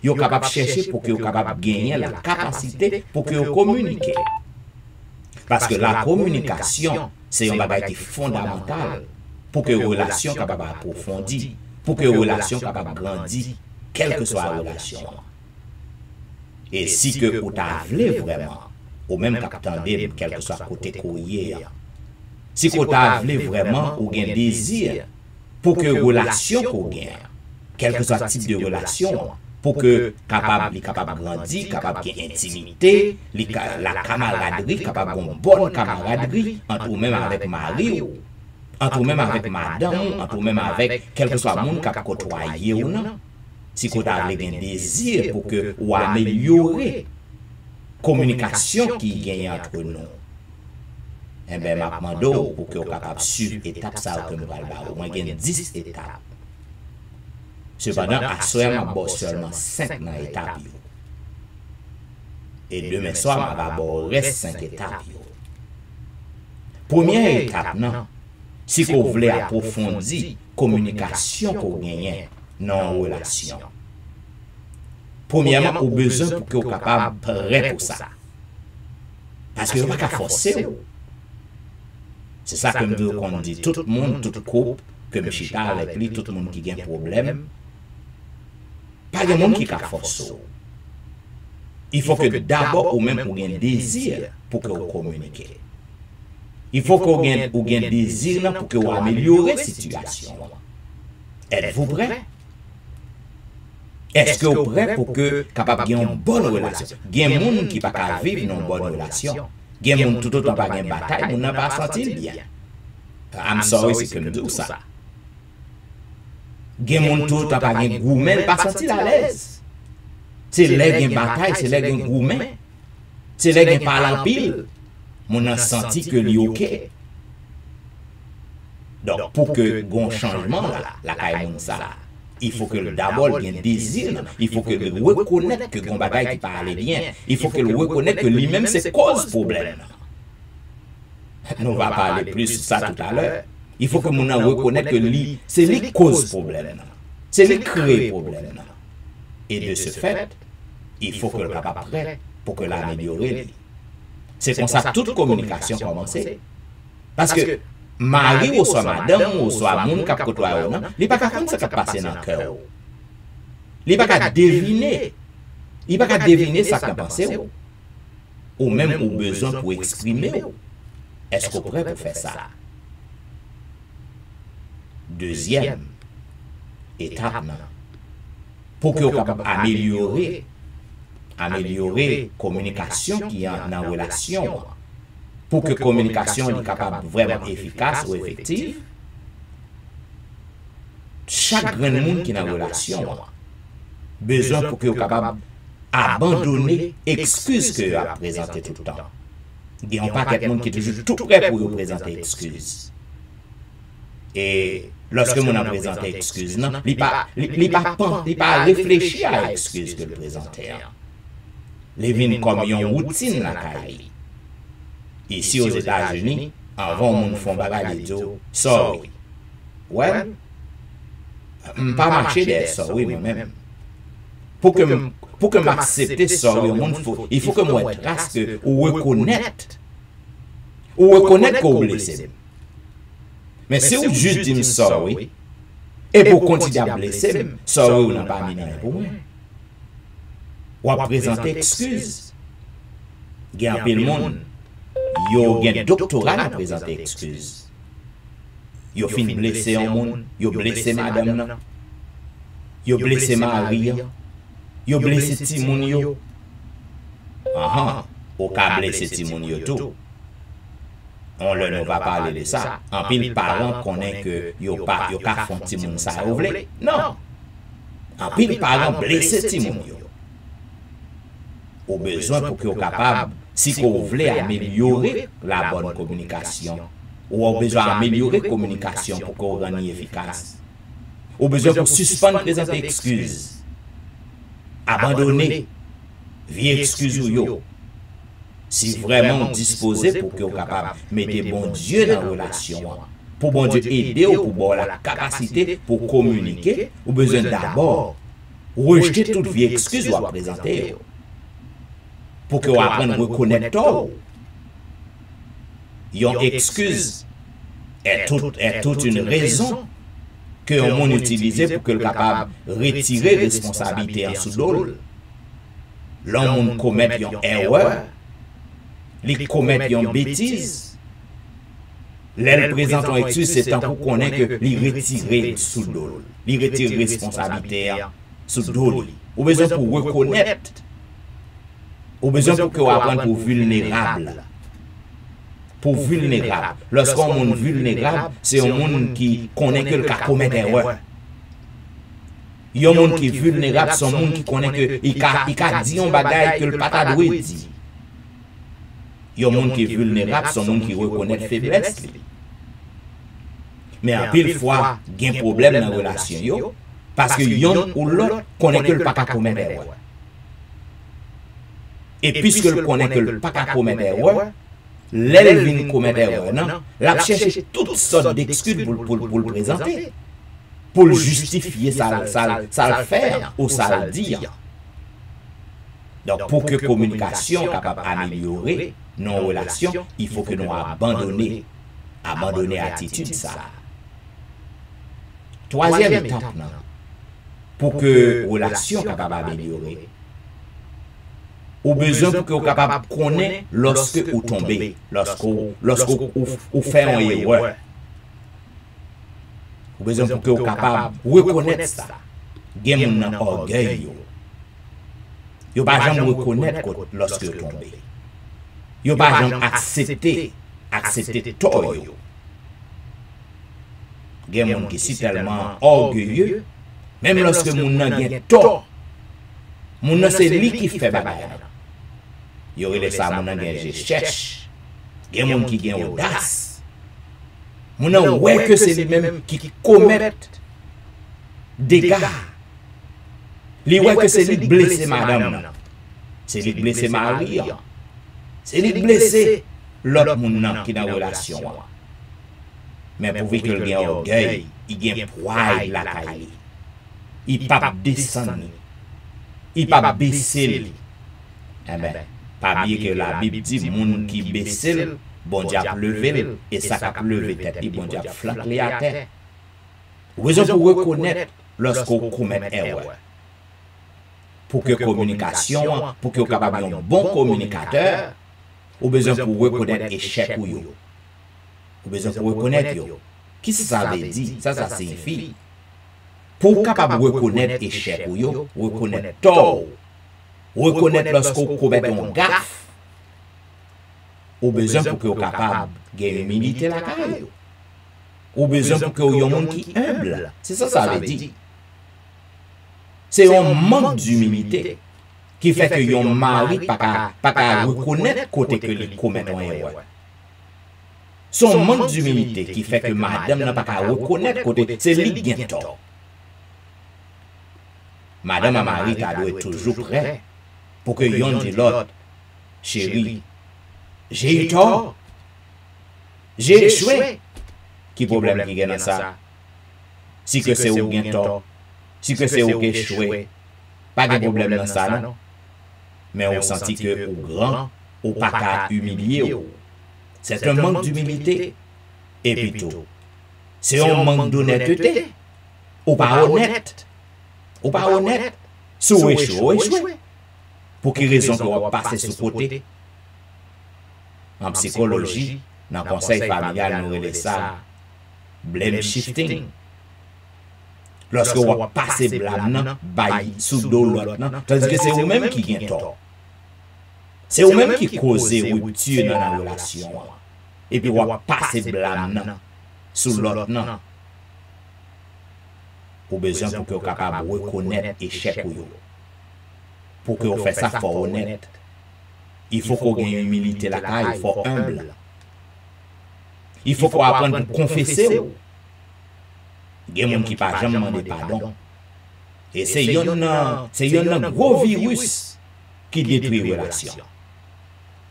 est capable de chercher pour qu'il soit capable de gagner la capacité pour qu'il communique. Parce que la communication, c'est un bagage qui est fondamental pour que la relation soit capable d'approfondir, pour que la relation soit capable de grandir, quelle que soit la relation. Et si que vous avez vraiment, ou même qu'attendez, quel que soit côté courrier, si vous avez vraiment, ou un désir pour que la relation qu'on gagne, quel que soit le type de relation, pour que capable de grandir, capable d'intimité, la camaraderie, capable de bonne camaraderie, entre vous-même avec mari, entre vous-même avec madame, entre vous-même avec quel que soit le monde qui a côtoyé ou non. Si vous avez un désir pour que vous améliorez la communication qui gagne entre nous, eh bien, je demande pour que vous soyez capable de suivre l'étape que nous allons au moins 10 étapes. Cependant, à ce moment, je seulement 5 étapes. Et demain soir, je vais rester 5 étapes. Première étape, non, si vous voulez approfondir la communication que vous gagnez dans la relation. Premièrement, vous avez besoin pour que vous soyez capable de prêt pour ça. Parce que vous n'avez pas qu'à forcer. C'est ça que je veux dit. Tout le monde, tout couple, que je suis avec lui, tout le monde qui a un problème, pas de monde qui a forcé. Il faut que d'abord, vous-même, vous ayez un désir pour que vous communiquiez. Il faut que vous ayez un désir pour que vous améliorez la situation. Êtes-vous prêt? Est-ce que vous êtes prêt pour que capable de une bonne relation? Il y a des gens qui ne peuvent pas vivre dans une bonne relation. Il y a des gens qui tout autant pas une bataille, ils n'ont pas senti bien. I'm sorry, c'est comme tout ça. Il y a des gens qui tout autant pas un gourmet, pas senti à l'aise. c'est les gen bataille, c'est les gen gourmet, c'est les gen parlant pile. Mon a senti que li ok. Donc, pour que gon changement là, la caille moun ça, il faut que d'abord il y ait un désir, il faut que le reconnaître que gon bagay qui parle bien, il faut que le reconnaître que lui-même c'est cause problème. Nous va parler plus de ça tout à l'heure. Il faut que mon reconnaître que lui, c'est lui cause problème. C'est lui crée problème. Et de ce fait, il faut que le papa prêt pour que l'améliorer. C'est comme ça toute communication commence. Parce que mari ou soit madame ou soit moun kap côtoyer non, il pas capable ça qui passe dans le cœur. Il pas capable deviner. Il pas capable deviner ça qui passe ou même au besoin pour exprimer. Est-ce qu'on est prêt pour faire ça? Deuxième étape, pour que vous soyez capable d'améliorer la communication qui est en relation, pour que la communication soit capable vraiment efficace ou effective, chaque grand monde qui est en relation besoin pour que vous soyez capable d'abandonner l'excuse que vous avez présentée tout le temps. Il y a un paquet de monde qui est toujours tout prêt pour vous présenter excuses. Et lorsque mon a présenté excuse, non, il pas réfléchi à l'excuse que le présentait. Les vignes comme une routine la caille. Ici aux États-Unis, avant on font bagarre de dire sorry. Ouais. Pas marcher des sorry moi-même. Pour que m'accepter sorry au monde, il faut que moi trace que ou reconnaître que vous blessez. Mais si vous juste dites sorry, et pour continuer à blesser, sorry vous n'avez pas amené pour moi. Ou à présenter excuse. Il y a un peu de monde, il y a un doctorat à présenter excuse. Il y a fin blessé un monde, il y a blessé madame, il y a blessé Marie, il y a blessé Timoun. Au cas blessé Timoun tout. On ne va parler de ça. En pile parents connaissent que yo pas font Timoun ça ou vle. Non. En pile parents blessé Timoun yo. Au besoin pour que vous capable si vous voulez améliorer la bonne communication ou au besoin d'améliorer la communication pour que vous rendiez efficace. Au besoin pour suspendre présenter excuses. Abandonner vieille excuse ou yo. Si vraiment disposé pour que vous capable mettre bon Dieu dans la relation, pour bon Dieu aider ou pour la capacité pour communiquer, vous besoin d'abord rejeter toute vieille excuse ou à présenter. Pour que vous appreniez à reconnaître tout. Une excuse est toute une raison que l'on utilise pour que le capable retirer responsabilité en sous-dol. L'homme commet une erreur, il commet une bêtise. L'elle présente une excuse, c'est tant pour qu'on ait que il retire sous-dol. Il retire responsabilité sous-dol. Ou besoin pour reconnaître. Ou besoin pour que vous appreniez pour vulnérable. Pour vulnérable. Lorsqu'on est vulnérable, c'est un monde qui connaît que le cas commet erreur. Il y a un monde qui est vulnérable, c'est un monde qui connaît que il a dit un bagage que le pata doit dire. Il y a un monde qui est vulnérable, c'est un monde qui reconnaît faiblesse. Mais en pile fois, il y a un problème dans la relation. Parce que yon ou l'autre connaît que le pata commet erreur. Et puisque le connaît que le pata commet erreur, l'elle vient commettre erreur, non? La chercher toutes sortes d'excuses pour le présenter. Pour le justifier, ça le faire ou ça le dire. Donc, pour que la communication soit capable d'améliorer nos relations, il faut que nous abandonnions l'attitude ça. Troisième étape, pour que la relation soit capable d'améliorer, au besoin pour que vous soyez capable de connaître lorsque vous tombez, lorsque vous faites une erreur. Au besoin pour que vous soyez capable de reconnaître ça. Il y a un orgueil. Vous ne pouvez pas reconnaître lorsque vous tombez. Vous ne pouvez pas accepter tort. Il y a des gens qui sont tellement orgueilleux, même lorsque vous avez tort. Moun nan c'est lui qui fait bagay. Yo relè ça moun nan gen cherche. Gen moun qui gen audace. Moun nan ouais que c'est lui-même qui commet dégâts. Li ouais que c'est lui qui blesse madame. C'est lui qui blesse Marie. C'est lui qui blesse l'autre moun qui dans relation. Mais pour que le gen orgueil, il gen pride la caille. Il pas descendre. Il pas baisser. Eh ben, pas bien que la Bible dit moun qui baisse, bon Dieu a levé et ça a levé tête, bon Dieu a flanqué à terre. Raison pour reconnaître lorsqu'on commet erreur. Pour que communication, pour que vous capable un bon communicateur, ou besoin pour reconnaître échec ou yo. Ou besoin pour reconnaître yo. Qu'est-ce que ça veut dire? Ça signifie. Pour capable reconnaître échec ou yo, reconnaître tort, reconnaître lorsqu'on commet un gaffe, ou besoin pour que vous capable gagner humilité la carrière. Ou besoin pour que vous ayez un monde qui humble. C'est ça veut dire. C'est un manque d'humilité qui fait que yon mari pas qu'à reconnaître côté que il commet un erreur. Son manque d'humilité qui fait que madame n'a pas qu'à reconnaître côté c'est lui qui gagne tort. Madame et mari doit être toujours prêt pour que yon dit l'autre, chérie, j'ai eu tort, j'ai échoué. Qui problème qui gagne dans ça? Si que c'est ou gagne tort, si que c'est ou échoué, pas de problème dans ça, non? Mais on sentit que au grand, ou pas qu'à humilier. C'est un manque d'humilité. Et puis tout. C'est un manque d'honnêteté. Ou pas honnête. Ou pas honnête. Si ou échoué. Pour quelle raison qu'on va passer sous côté? En psychologie, dans le conseil familial, nous relève ça blame shifting. Lorsque on va passer blâme, sous dos l'autre, tandis que c'est vous-même qui gagne tort. C'est vous-même qui cause rupture dans la relation. Et puis on va passer blâme sous l'autre. Pour besoin pour que vous soyez capable de reconnaître l'échec. Pour que vous fassiez ça, il faut honnête. Il faut qu'on ait une humilité là, il faut humble. Il faut qu'on apprenne à confesser. Il y a des gens qui ne peuvent jamais demander pardon. Et c'est un gros virus qui détruit les relations.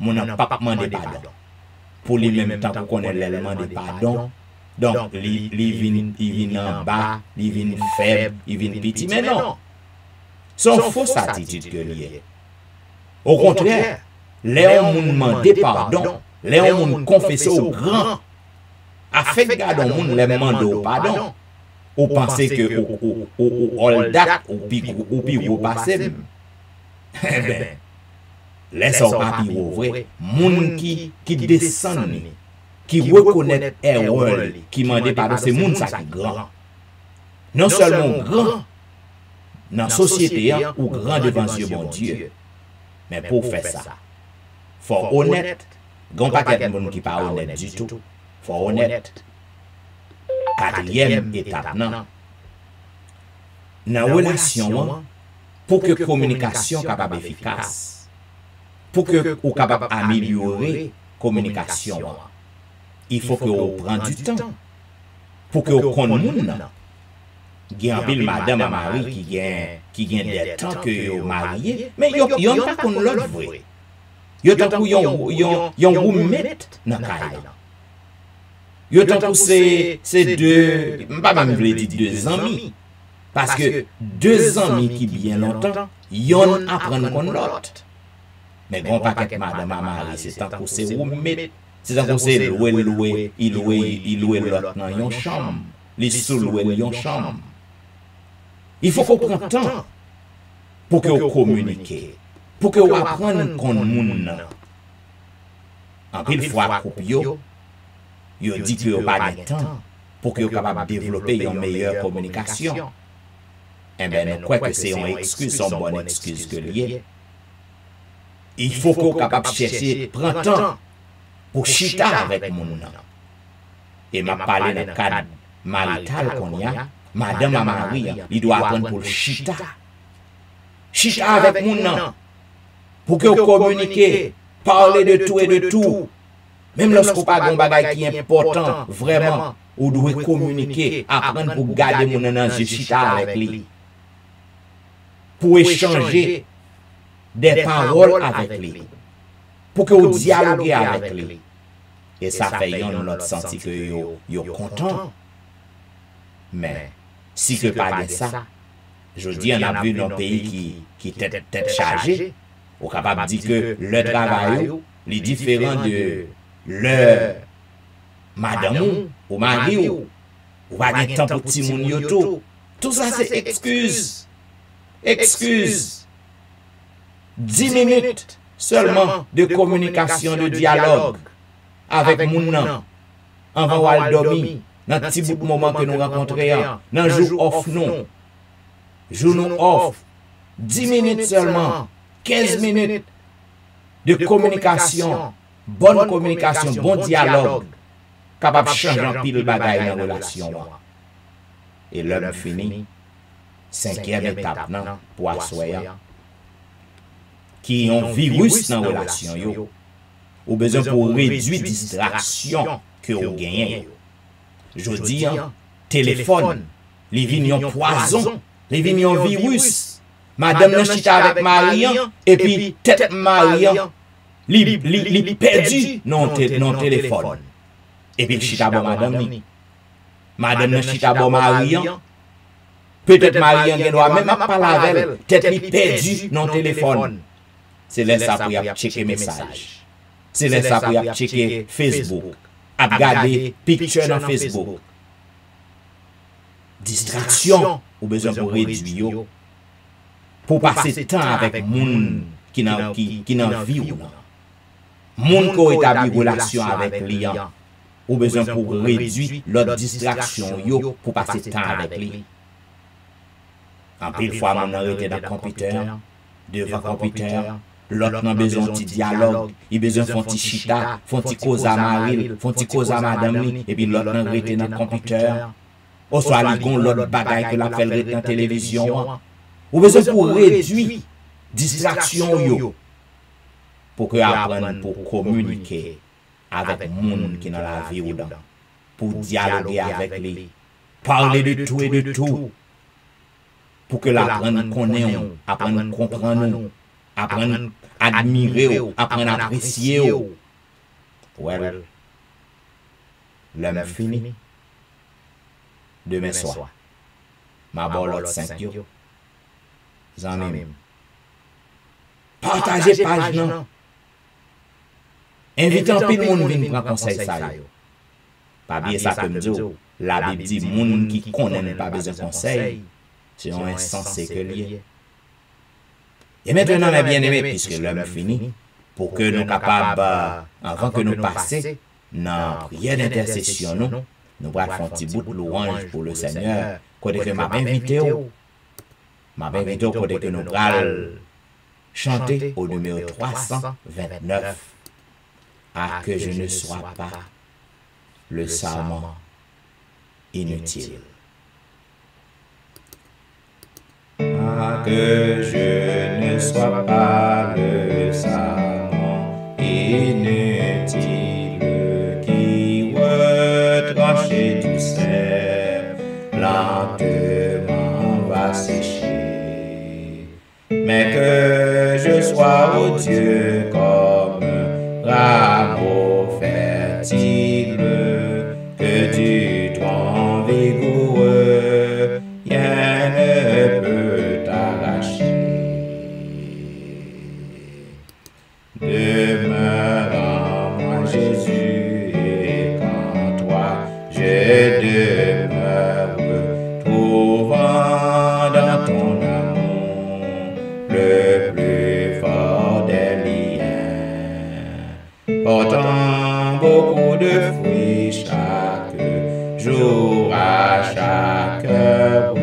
On n'a pas demandé pardon. Pour lui même temps qu'on ait l'élément de pardon, donc il vient en bas, il vient faible, il vient petit. Mais non, c'est une fausse attitude que lié. Au contraire, les gens demandent pardon, les gens confessent au grand. Afin de garder le monde les demande pardon. Ou pensez que ou all that ou pire passé. Eh ben, laissons pas pire vrai. Moun qui descend, qui reconnaît erreur, qui demande pardon, c'est moun ça qui grand. Non seulement grand dans la société ou grand devant Dieu bon Dieu. Mais pour faire ça, faut honnête. Gon paquet de monde qui pas honnête du tout. Faut honnête. Quatrième étape, non. Dans la relation, pour que la communication soit capable efficace, pour que vous capable d'améliorer la communication, il faut que vous preniez du temps. Pour que vous connaissiez les gens. Il y a une madame et mari qui gagne des temps que vous mariés, mais il n'y a pas qu'on l'autre vrai. Il y a un roommate dans la caille. Yo tant pour ces deux, pas même dire deux amis, parce que deux amis qui bien longtemps, yon apprennent qu'on l'autre. Mais bon paquet madame à mari, c'est tant pour ces roommate, c'est tant pour ces louer, il louer l'autre dans yon chambre, les sous-louer yon chambre. Il faut qu'on prenne temps pour que vous communiquiez, pour que vous appreniez qu'on moun. En pile fois coupe yo dit que vous n'avez pas de temps pour que vous soyez capable de développer une meilleure communication. Eh bien, nous croyons que c'est une excuse, une bonne excuse que lié. Il faut que vous soyez capable de chercher, prendre temps pour chita avec mon nom. Et m'a parlé dans le cadre marital qu'on y a, madame à Marie, il doit apprendre pour chita. chita avec moun nan, pour que vous communiquez, parler de tout et de tout. Même lorsqu'on pas un bagage qui est important, vraiment, vous devez communiquer, apprendre pour garder mon énergie, chita avec lui. Pour échanger des paroles avec lui. Pour que vous dialoguez avec lui. Et ça fait yon l'autre senti que yo content. Mais, si que pas de ça, je dis, on a vu dans un pays qui est tête chargée, on est capable de dire que le travail est différent de le madame ou mari ou pas de temps pour petit moun yo tout. Tout ça c'est excuse. Excuse. 10 minutes seulement de communication, de dialogue avec moun nan avant wal dormi dans petit bout de moment que nous rencontrons dans jour off non. Jour nous off 10 minutes seulement, 15 minutes de communication, bonne communication, bon dialogue, capable de changer un pile bagaille dans la relation. Et l'homme fini, 5e étape pour assoyer, qui ont un virus dans la relation, ou besoin pour réduire distraction que vous gagnez. Je dis, téléphone, les vignes ont poison, les vignes ont virus. Madame nan chita avec Marian, et puis tête Marian, li perdu non téléphone. Et puis chita bon madame ni. Madame nan chita bon Marian, peut-être Marian ne doit même pas parler avec elle, tête li perdu non téléphone. C'est là ça pour y checker message. C'est là ça pour y checker Facebook, à regarder picture dans Facebook. Distraction, ou besoin pour réduire. Pour passer temps avec moun qui n'en vie ou non. Moun qui établi relation avec lui, ou besoin pour réduire leur distraction yo pour passer temps avec lui. En pile fois, moun arrêté dans le computer, devant le computer, l'autre n'a besoin de dialogue, il besoin de faire un petit chita, faire un petit cause à Maril, faire un petit cause à madame, et puis l'autre n'a arrêté dans le computer. Ou soit il y a l'autre bagaille que la fait dans la télévision. Ou besoin pour réduire distraction yo pour que apprendre pour communiquer avec monde qui dans la vie ou dans pour dialoguer avec lui, parler de tout et de tout pour que l'apprendre connaître, apprendre comprendre, apprendre admirer, apprendre apprécier. Well, l'homme fini. Demain soir, ma l'autre 5 yo. Zanmim. Partagez page nan. Invitez un pile moun vin prendre conseil ça yo. Pas bien ça comme dit, la Bible dit moun qui connaît pas besoin de conseil, c'est un insensé que lié. Et maintenant mes bien-aimés, puisque l'homme fini, pour que nous capables avant que nous passions dans prière d'intercession nous allons faire un petit bout de louange pour le Seigneur, côté que m'a invité côté que nous allons chanter au numéro 329 à que je ne sois pas le serment inutile. À que je ne sois pas le serment inutile qui retranché tout sème lentement va sécher, mais que je sois au Dieu comme rameau fertile, que du tronc vigoureux rien ne peut t'arracher. Demeure en moi Jésus, et qu'en toi je demeure, trouvant dans ton amour le plus fort des liens, portant beaucoup de fruits chaque jour à chaque heure,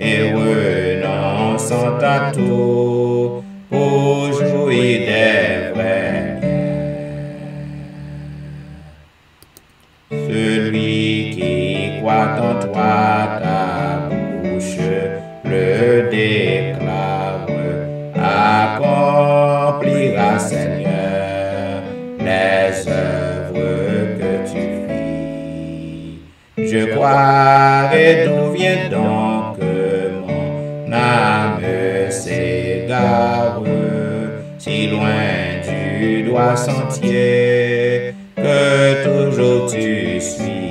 et renonçant à tout pour jouir des vrais liens. Celui qui croit en toi, ta bouche le déclare, voir et d'où vient donc mon âme s'égare, si loin du droit sentier que toujours tu suivis.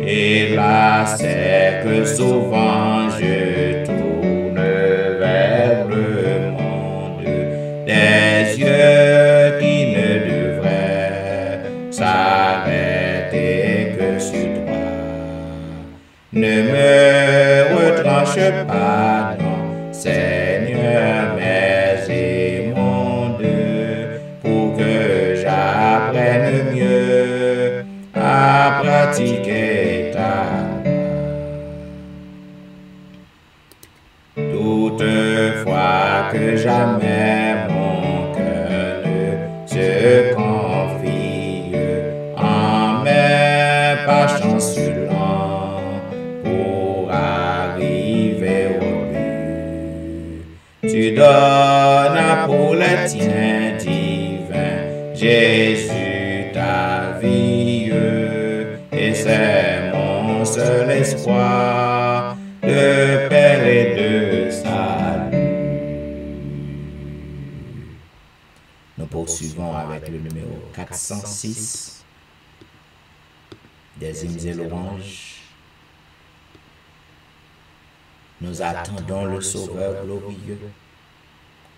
Et là c'est que souvent je tourne vers le monde des yeux qui ne devraient s'arrêter que sur toi. Ne me retranche pas, non, Seigneur, mais immonde, pour que j'apprenne mieux à pratiquer ta loi. Toutefois que jamais mon cœur ne se confie en mes pas chancelants pour arriver au but. Tu donnes pour les tiens divins, Jésus, ta vie, et c'est mon seul espoir de paix et de salut. Nous poursuivons avec le numéro 406 des hymnes et louanges. Nous attendons le Sauveur glorieux.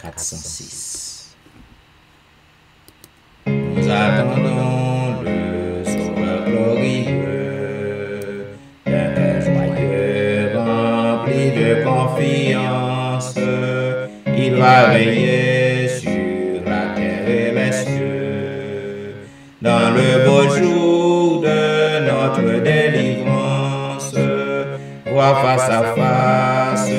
406. Nous attendons le Sauveur glorieux, d'un cœur joyeux rempli de confiance. Il va veiller sur la terre et les cieux, dans le beau jour de notre délivrance, voir face à face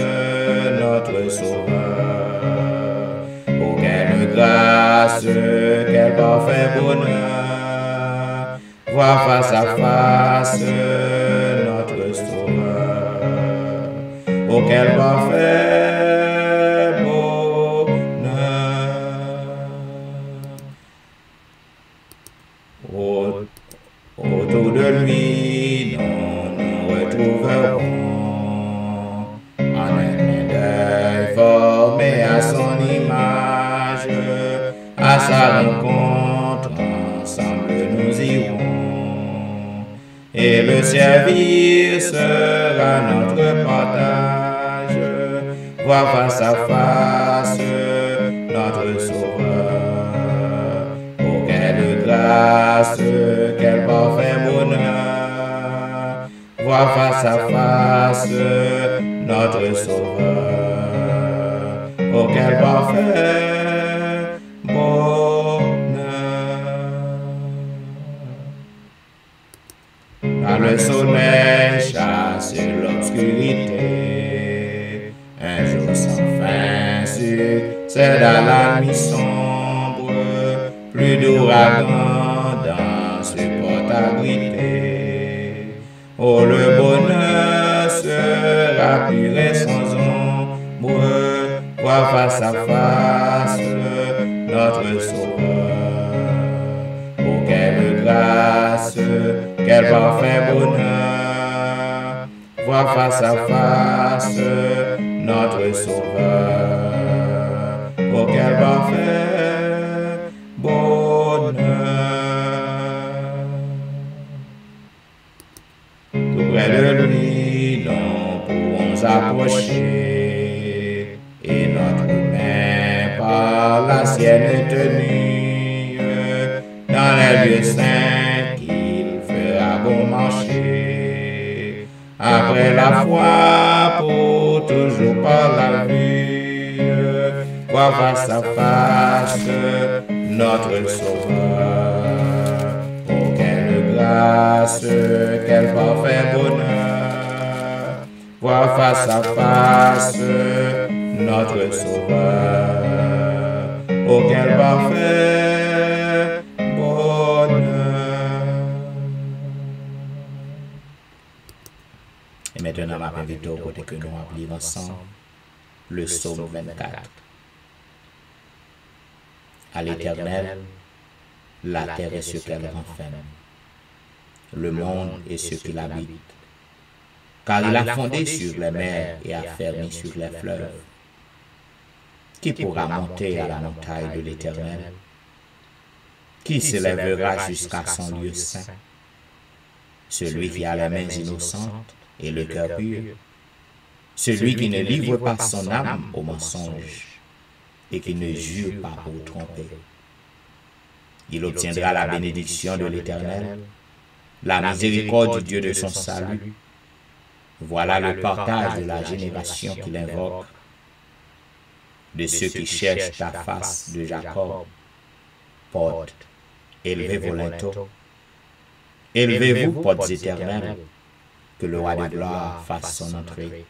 notre Sauveur. Oh, quelle grâce, quel parfait bonheur, voir face à face notre Sauveur. Oh, quel parfait bonheur. Autour de lui, nous retrouverons en un clin d'œil formé à son image, à sa rencontre, ensemble nous irons, et le servir sera notre partage, voir face à face notre Sauveur. Oh, quelle grâce, quel parfait bonheur, voir face à face notre Sauveur. Oh, quel parfait bonheur. Quand le soleil chasse l'obscurité, un jour sans fin succède à la nuit sombre, plus d'ouragan dans ce porte abrité. Oh, le bonheur sera pur et sans ombre, voir face à face notre Sauveur. Oh, quelle grâce, quel parfait bonheur, voir face à face notre Sauveur. Oh, quel parfait bonheur. Tout près de lui, nous pourrons approcher, et notre main par la sienne tenue, dans les lieux saints qu'il fera bon marcher. Après la foi, pour toujours par la vue, voir face à face notre Sauveur. Oh, quelle grâce, quel parfait bonheur, voir face à face notre Sauveur. Oh, quel parfait bonheur. Et maintenant, ma invite au côté que nous appelons ensemble le psaume 24. À l'Éternel, la terre et ce qu'elle renferme, le monde et ceux qui l'habitent. Car il a fondé sur les mers et a fermé sur les fleuves. Qui pourra monter à la montagne de l'Éternel? Qui s'élèvera jusqu'à son lieu saint? Celui qui a les mains innocentes et le cœur pur, celui qui ne livre pas son âme au mensonge et qui ne jure pas pour tromper. Il obtiendra la bénédiction de l'Éternel, la miséricorde du Dieu de son salut. Voilà le partage de la génération qu'il invoque, de ceux qui cherchent ta face de Jacob. Portes, élevez vos linteaux. Élevez-vous, portes éternelles, que le roi de gloire fasse son entrée.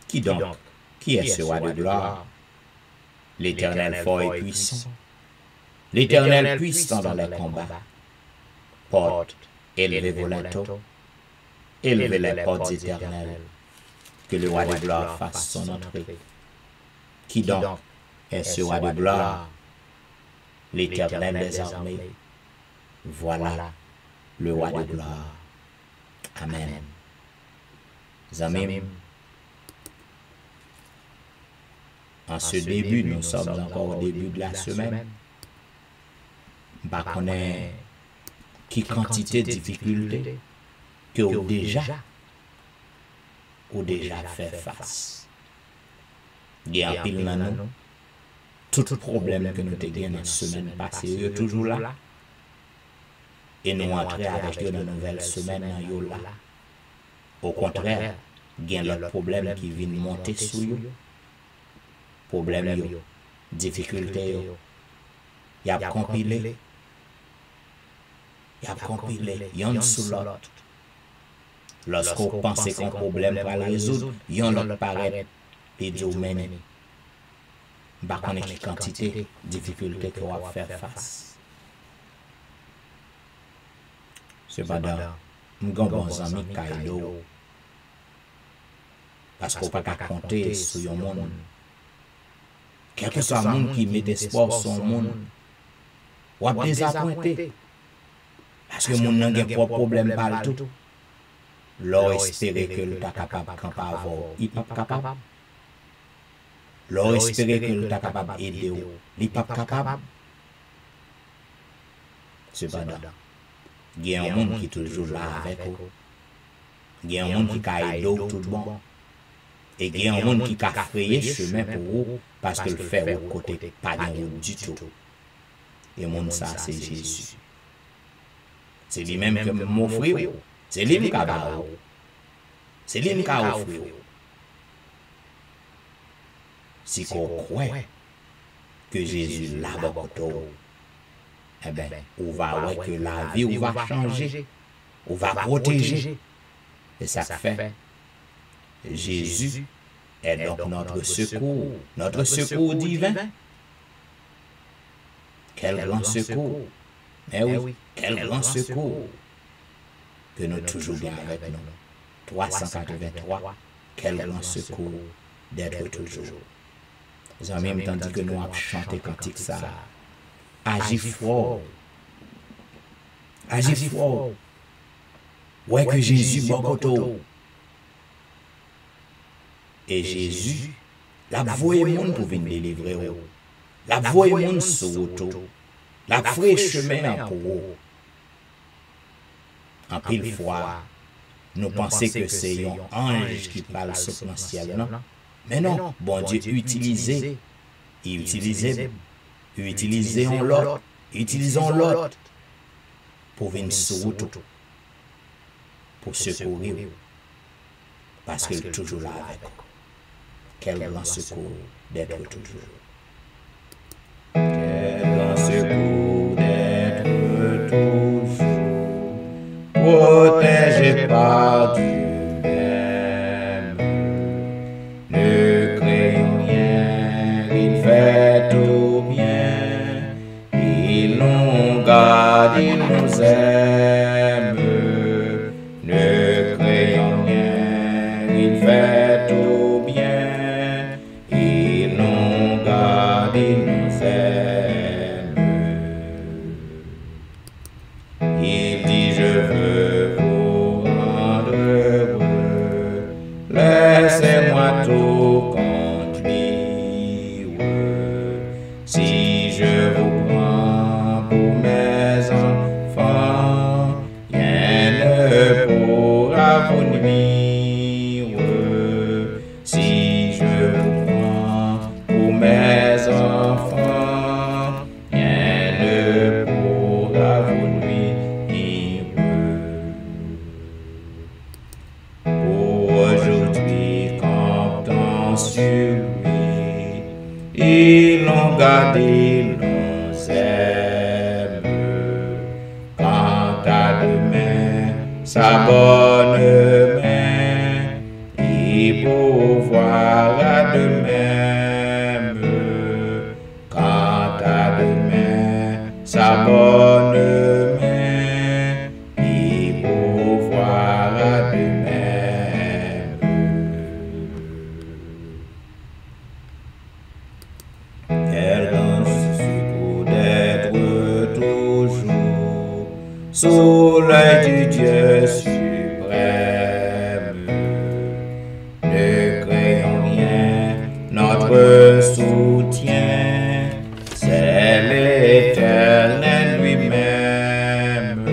Qui donc? Qui est ce roi de gloire? L'Éternel fort et puissant. L'Éternel puissant dans les combats. Portes, élevez vos linteaux. Élevez les portes éternelles, que le roi de gloire fasse son entrée. Qui donc est ce roi de gloire? L'Éternel des armées. Voilà le roi de gloire. Amen. Amis, en ce début, nous sommes encore au début de la semaine. Bah, qu'on est qui quantité de difficultés que ou déjà fait face. Il y a un pile dans nous. Tout problème que nous avons dans la semaine passée, il est toujours là. Et nous entrons avec eux dans la nouvelle semaine, là. Au contraire, il y a l'autre problème qui vient monter sur eux. Problème, difficulté, il y a compilé. Il y a compilé, il y a un sous l'autre. Lorsqu'on pense qu'un problème va le résoudre, il y a un autre paraît et Dieu mène. Bah, on est qui quantité de difficultés qu'on va faire face. Cependant, nous avons bon amis Kaido. Parce qu'on ne peut pas compter sur le monde. Quel que soit le monde qui met espoir sur le monde, on va désappointer. Parce que le monde n'a pas de problème partout. L'on espérait que le capable de camper, il n'est pas capable. L'on espérait que le capable d'aider, il n'est pas capable. Cependant, il y a un monde qui est toujours là avec vous. Il y a un monde qui a aidé tout le monde. Et il y a un monde qui a frayé chemin pour vous parce que le fait au côté pas de route du tout. Et le monde, ça, c'est Jésus. C'est lui-même qui m'offre. C'est lui qui a offert. C'est lui qui a offert. Si on croit que Jésus l'a beaucoup, eh bien, on va voir que la vie on va changer, on va protéger. Et ça fait, Jésus est donc notre secours divin. Quel grand secours! Mais oui, quel grand secours que nous toujours bien avec nous. 383, quel grand secours d'être toujours. Les amis, tandis que nous avons chanté cantique ça, agis fort. Agis fort. Ouais que Jésus bokoto. Et Jésus, la voie monde pour venir délivrer. La voie monde sur auto. La vraie chemin pour vous. En pile fois, nous pensons que c'est un ange qui parle sur le ciel, non? Mais non, bon Dieu utilisez utilisons l'autre pour venir sur auto. Pour secourir. Parce qu'il est toujours là avec vous. Quel grand secours d'être toujours. Quel grand secours d'être toujours. Protégé par Dieu même. Ne craignons rien, il fait tout bien. Il nous garde, il nous aime. Ne craignons rien, il fait tout bien. Il nous garde, il nous aime. Il dit, je Si je vous prends pour mes enfants, rien ne pourra vous nuire. Si je vous prends pour mes enfants, rien ne pourra vous nuire. Aujourd'hui, comptant sur lui, ils l'ont gardé, l'on aime. Quant à demain, sa bonne main, il pourvoira de même. Quant à demain, sa bonne main, il pourvoira de même. Elle dans ce d'être toujours sous l'œil du Dieu suprême. Ne craignons rien, notre soutien, c'est l'Éternel lui-même.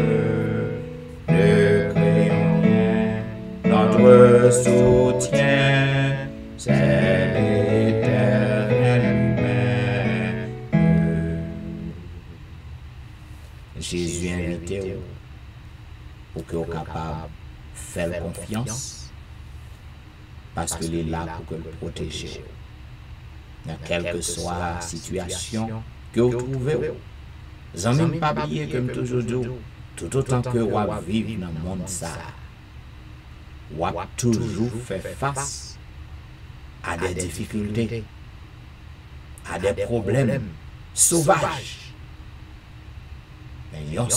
Ne craignons rien, notre soutien, c'est l'Éternel lui-même. Jésus invité pour que vous soyez capable de faire confiance, parce qu'il est là pour que le protéger. Dans quelle que soit la situation que vous trouvez, vous n'avez même pas oublié, comme toujours dit, tout autant que vous vivez dans le monde, vous avez toujours fait face à des difficultés, à des problèmes sauvages. Mais il y a une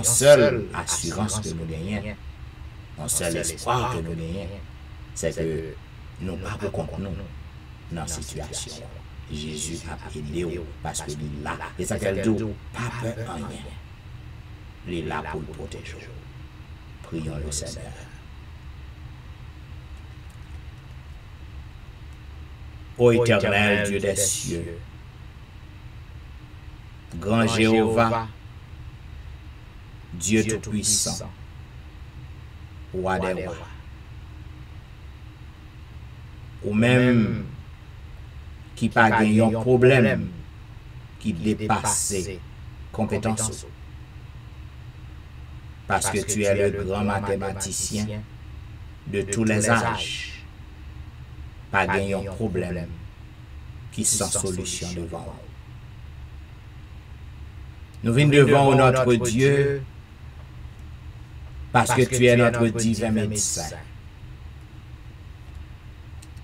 seule assurance que nous gagnons, un seul espoir que nous gagnons, c'est que nous ne pas contre nous dans la situation. Jésus a aidé parce qu'il est là. Et ça qu'elle dit, pas peur en rien. Il est là pour le protéger. Prions le Seigneur. Ô Éternel Dieu des cieux, grand Jéhovah, Dieu Tout-Puissant, Roi des rois, ou même qui pas gagné un problème qui dépasse compétences, parce que tu es le grand mathématicien de tous les âges, pas gagné un problème qui sans solution devant nous. Nous venons devant notre Dieu parce que tu es notre divin médecin.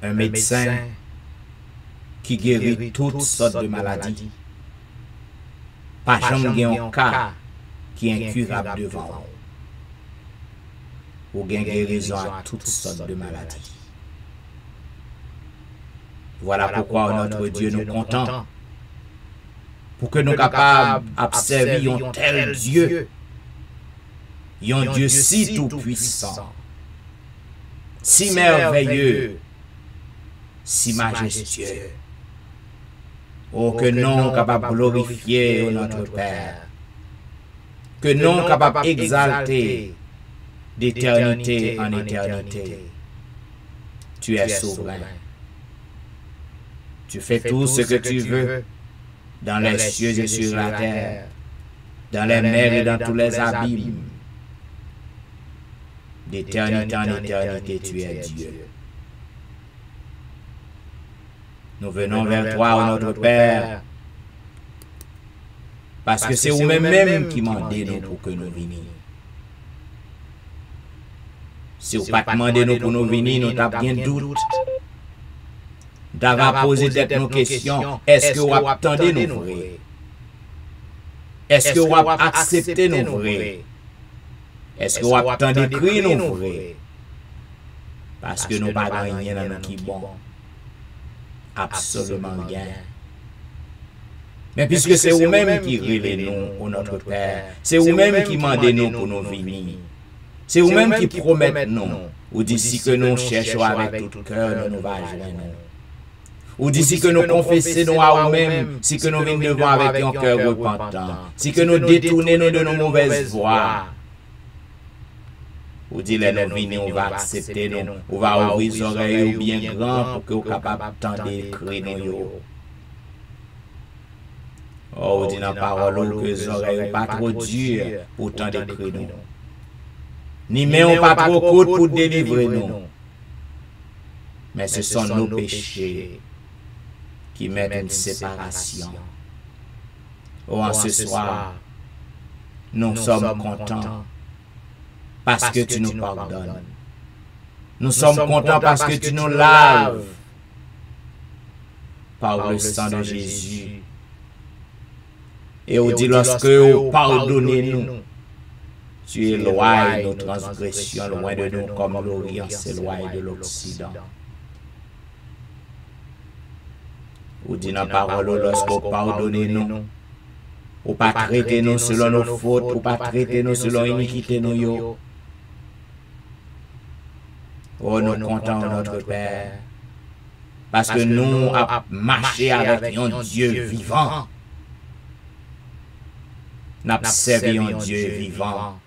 Un médecin qui guérit toutes sortes de maladies. Pas jamais un cas qui est incurable devant vous. Ou gain guérison à toutes sortes de maladies. Voilà pourquoi notre Dieu nous contente. Pour que nous soyons capables d'observer un tel Dieu, un Dieu si tout-puissant, si merveilleux, si majestueux. Oh, que nous soyons capables de glorifier notre Père, que nous soyons capables d'exalter d'éternité en éternité. Tu es souverain. Tu fais tout ce que tu veux dans les cieux et sur la terre, dans les mers et dans tous les abîmes. D'éternité en éternité, tu es Dieu. Nous venons vers toi, notre Père, parce que c'est vous-même qui demandez nous pour que nous venions. Si vous ne demandez nous pour nous venir, nous avons bien doute. Nous avons posé nos questions. Est-ce que vous attendez nous vrai? Est-ce que vous acceptez nous vrai? Est-ce que vous attendez crier nous vrai? Parce que nous n'avons rien dans nous qui est bon. Absolument rien. Mais puisque c'est vous-même qui révélez nous, au notre Père, c'est vous-même qui demandez nous pour nous venir. C'est vous-même qui promettez nous, ou d'ici que nous cherchons avec tout cœur, nous nous va joindre. Ou dit si que nous confessons à nous-mêmes, si que nous venons devant avec un cœur repentant, si que nous détournons de nos mauvaises voies. Ou dit les nous venons, on va accepter nous, on va ouvrir les oreilles bien grands pour que vous soyez capables d'entendre écrire nous. Oh, dit dans la parole que les oreilles pas trop dures pour entendre écrire nous. Ni mains pas trop courtes pour délivrer nous. Mais ce sont nos péchés qui mettent une séparation. Oh, en ce soir, nous sommes contents parce que tu nous pardonnes. Nous sommes contents parce que tu nous laves par le sang de Jésus. Et on dit lorsque vous pardonnez-nous, tu éloignes nos transgressions loin de nous comme l'Orient s'éloigne de l'Occident. Ou dit dans la parole, lorsque vous pardonnez-nous, ou pas traiter nous selon nos fautes, ou pas traiter nous selon l'iniquité nous. Oh, nous comptons notre Père, parce que nous avons marché avec un Dieu vivant. Nous avons servi un Dieu vivant.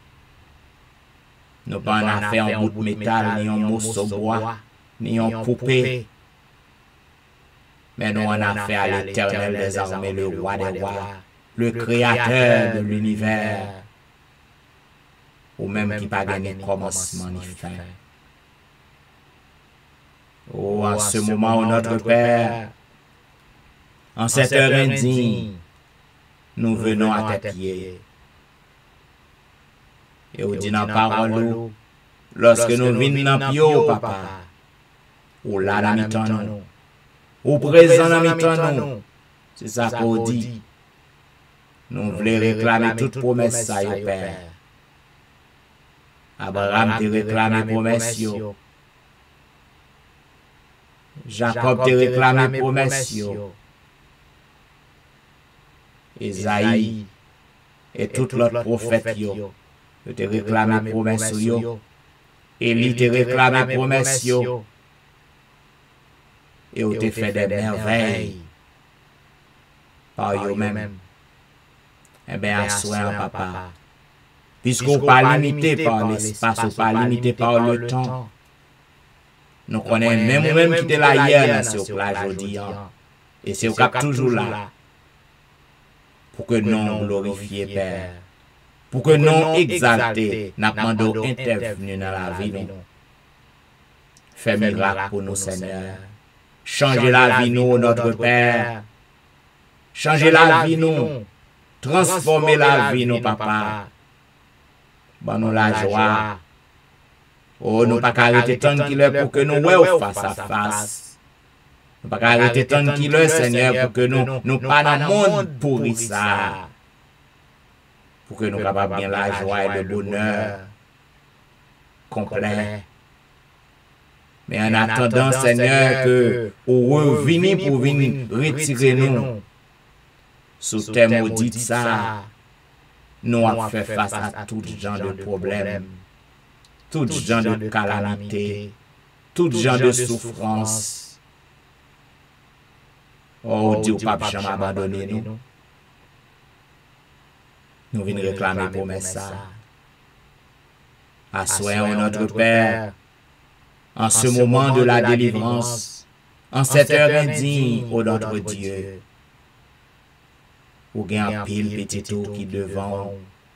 Nous n'avons pas fait un bout de métal, ni un morceau de bois, ni un poupée. Mais nous en avons fait à l'Éternel des armées, le roi des rois, le créateur de l'univers, ou même qui n'a pas gagné commencement ni fin. Oh, en ce moment où notre Père, en cette heure indigne, nous venons à tes pieds. Et vous dites dans la parole, lorsque nous venons dans le pied, papa, ou là dans mi-temps nous, ou présent dans mi-temps nous, c'est ça qu'on dit. Nous voulons réclamer toute promesse à au Père. Abraham te réclamé promesse. Jacob te réclamé promesse. Esaïe et tout l'autre prophète te réclamé promesse. Élie te réclamé promesse. Et on te fait des merveilles par eux-mêmes. Eh bien, assoyons, papa. Puisqu'on n'est pas limité par l'espace, on n'est pas limité par le temps. Nous connaissons même qui était là hier sur la plage aujourd'hui. Et c'est au cap toujours là. Pour que nous glorifions, Père. Pour que nous exalter, nous demandons intervenir dans la vie. Fais miracle pour nous, Seigneur. Changez la vie, nous, notre Père. Changez la vie, nous. Transformez la vie, nous, papa. Bon, nous la joie. Oh, nous pas arrêter tant qu'il est pour que nous voyons face à face. Nous pas arrêter tant qu'il est, Seigneur, pour que nous pas dans le monde pourri ça. Pour que nous capables bien la joie et le bonheur complet. Mais en attendant, Seigneur, que vous reveniez pour venir retirer nous. Sous tes maudits ça, nous avons fait face à tout genre de problèmes, tout genre de calamité, tout genre de souffrance. Oh Dieu, Papa, jamais abandonné nous. Nous venons réclamer promesse ça. Assoyons notre Père, en ce moment de la délivrance, en cette heure indigne, ô notre Dieu. Ou gen un pile petit qui devant,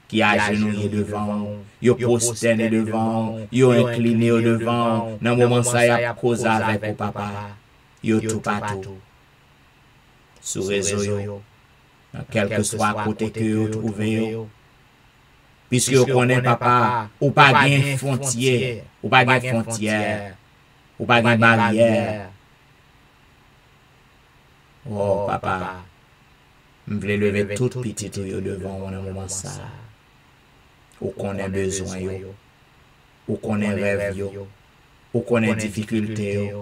qui agenouillé devant, yo prosterné devant, yo incliné au devant, dans le moment ça y a causé avec au papa, yo tout partout. Sous réseau yo, dans quel que soit côté que yo trouvé, puisque vous connaissez papa, ou pas gain frontière, ou pas gain frontière, ou pas gain barrière. Oh papa, je voulais lever tout petit devant moi dans le moment ça. Ou qu'on ait besoin, ou qu'on ait rêve, ou qu'on ait difficulté,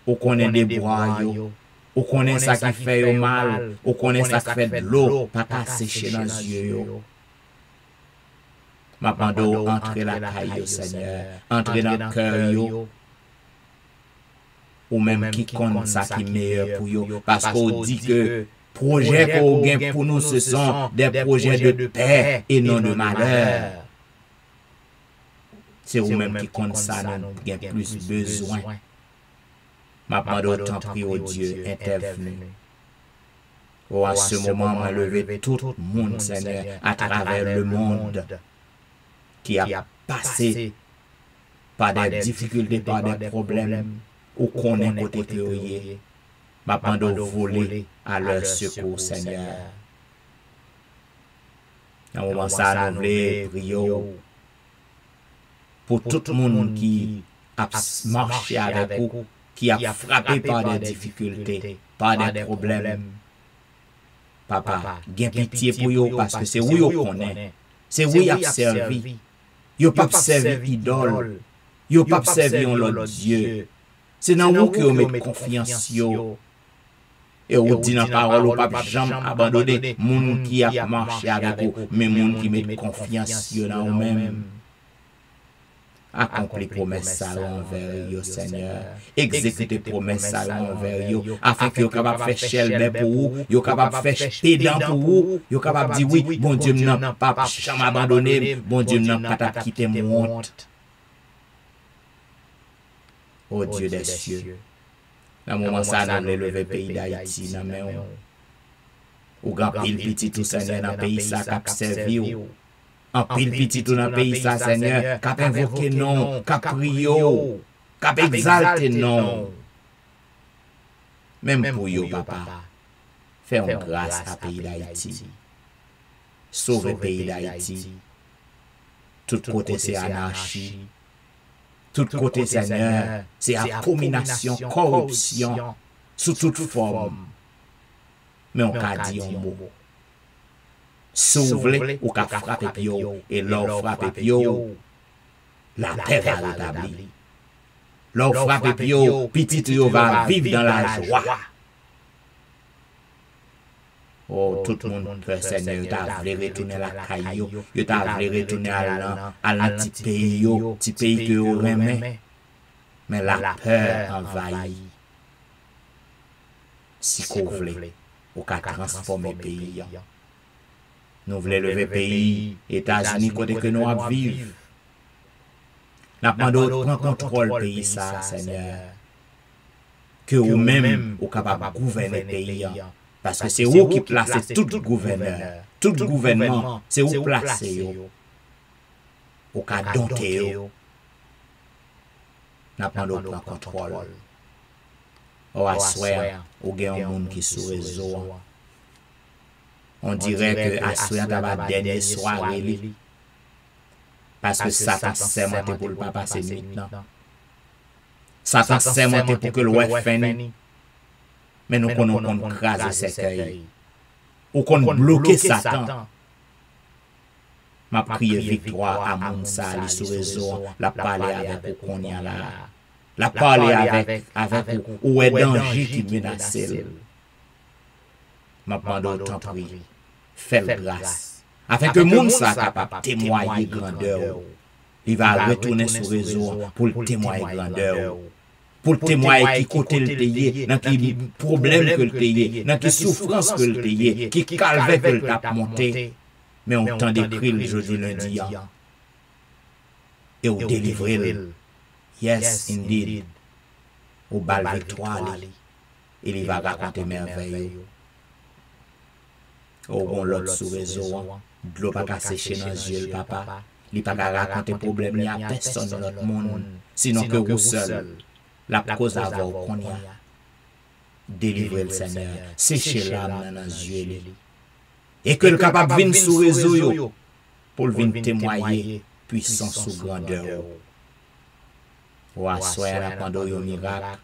ou qu'on ait des bois, ou qu'on ait ça qui fait mal, ou qu'on ait ça qui fait de l'eau, pas qu'à sécher dans les yeux. M'appendons entrer la caille, Seigneur, entrer dans le cœur, ou même qui compte ça qui est meilleur pour eux. Parce qu'on dit que projets qu'on gagne pour nous, ce sont des projets de paix et non de malheur. C'est vous-même qui compte ça, nous avons plus besoin. Ma demande autant prie au Dieu, intervenu. Oh, à ce moment, m'a levé tout le monde, Seigneur, à travers le monde qui a passé par des difficultés, par des problèmes, ou qu'on est côté que m'a demande de voler à leur secours, Seigneur. À un moment, ça, nous voulons prier pour tout le monde qui a marché avec vous, qui a frappé par des difficultés, par des problèmes. Papa, gain pitié pour vous parce que c'est vous qui connaissez. C'est vous qui avez servi. Vous n'avez pas servi idole. Vous n'avez pas servi l'autre Dieu. C'est dans vous que vous mettez confiance. Et vous dites dans la parole, vous ne pouvez jamais abandonner les gens qui a marché avec vous, mais les gens qui mettent confiance dans vous-même. Accomplis promesse envers vous, Seigneur. Exécutez promesse envers vous, afin que vous soyez capable de faire chelbe pour vous, vous soyez capable de faire pédant pour vous, vous soyez capable de dire oui, bon Dieu n'a pas jamais abandonné, bon Dieu n'a pas quitté mon honte. Ô Dieu des cieux, dans le moment ça, nous allons lever le pays d'Haïti, dans main ou grand pile petit tout Seigneur dans le pays ça qui a servi. En pile petit tout dans le pays ça, Seigneur, qui a invoqué non, qui a prié, qui a exalté non. Même pour vous, papa, fais une grâce à pays d'Haïti. Sauve le pays d'Haïti. Tout côté c'est anarchie. Tout côté, Seigneur, c'est abomination, corruption, sous toute forme. Mais on a dit un mot. Sauve-les ou qu'a frappé pio, et leur frappe pio, la paix va rétablir. Leur frappe pio, petit yo va vivre dans la joie. Oh, tout le monde peut, Seigneur, tu as voulu retourner à la caillou, tu as voulu retourner à l'anti pays que vous aimez. Mais la peur envahit. Si vous voulez, vous pouvez transformer le pays. Nous voulons lever le pays, États-Unis, côté que nous vivons. Nous demandons de prendre contrôle du pays, ça, Seigneur. Que vous-même, vous capable de gouverner le pays. Parce que c'est vous qui placez tout gouverneur, tout gouvernement, c'est vous qui placez. Vous qui domptez. Nous pas de contrôle. Au assoir, vous avez un monde qui est sous réseau. On dirait que assoir dans la dernière soirée. Parce que Satan s'est monté pour ne pas passer maintenant. Satan s'est monté pour que le web finisse. Mais nous connaissons craser cet œil. Ou qu'on bloquer Satan. Ma prière victoire à mon sali sur réseau. La parler avec vous qu'on y a là. La parler avec vous. Où est danger qui menace. Ma demande autant prier. Fais grâce. Afin que mon sa capable de témoigner grandeur. Il va retourner sur réseau pour témoigner grandeur. Pour témoigner qui côté le pays, dans qui problème que le pays, dans qui souffrance que le pays, qui calvaire que le tape monté. Mais on tend d'écrire le jeudi lundi. Et on délivre. Yes, indeed. Au bal victoire. Il va raconter merveille. Au bon l'autre sous réseau. De l'eau pas sécher dans les yeux, papa. Il pas raconter problème, il n'y a personne dans notre monde. Sinon que vous seul. La cause à vous qu'on y a. Délivrer le Seigneur. Sécher l'âme dans les yeux. Et que le capable vienne sous réseau pour venir témoigner puissance ou grandeur. Ou assoyer la pendant un miracle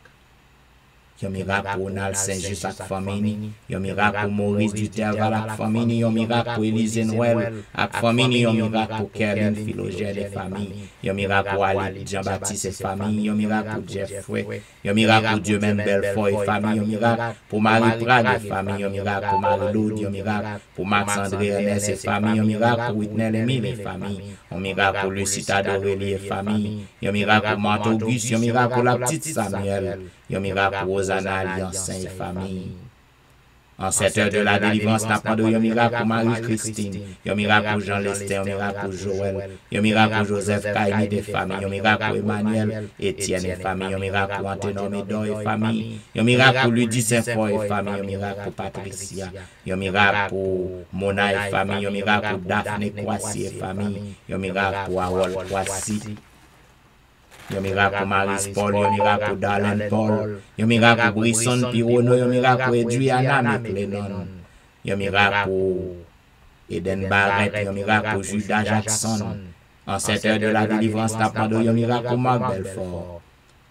Yon miracle pour Nal Saint-Just ak famille. Yon miracle pour Maurice Duterval ak famille. Yon miracle pour Élise Noël ak famille. Yon miracle pour Kerlin Philogène et famille. Yon miracle pour Ali Jean-Baptiste et famille. Yon miracle pour Jeffrey. Yon miracle pour Dieu même Belfort et famille. Yon miracle pour Marie Prade et famille. Yon miracle pour Marie-Laude. Yon miracle pour Max-André Ernest et famille. Yon miracle pour Whitney Emile et famille. Yon miracle pour Lucita Dorélie et famille. Yon miracle pour Marthe Auguste. Yon miracle pour la petite Samuel. Yon miracle pour Rosanna Alliance et famille. En cette heure de la délivrance, n'a pas de yon miracle pour Marie-Christine, yon miracle pour Jean Lester, yon miracle pour Joël, yon miracle pour Joseph Kaini et famille, yon miracle pour Emmanuel, Étienne et famille, yon miracle pour Anténon Médor et famille, yon miracle pour Ludie Saint-Fort et famille, yon miracle pour Patricia, yon miracle pour Mona et famille, yon miracle pour Daphné Kwasi et famille, yon miracle pour Harold Kwasi. Yon miracle pour Maris Paul, yon miracle pour Darlene Paul, yon miracle pour Brisson Pirono, yon miracle pour Edriana McLennan, yon miracle pour Eden Barrett, yon miracle pour Judas Jackson. En cette heure de la délivrance, n'a yon miracle pour Marc Belfort,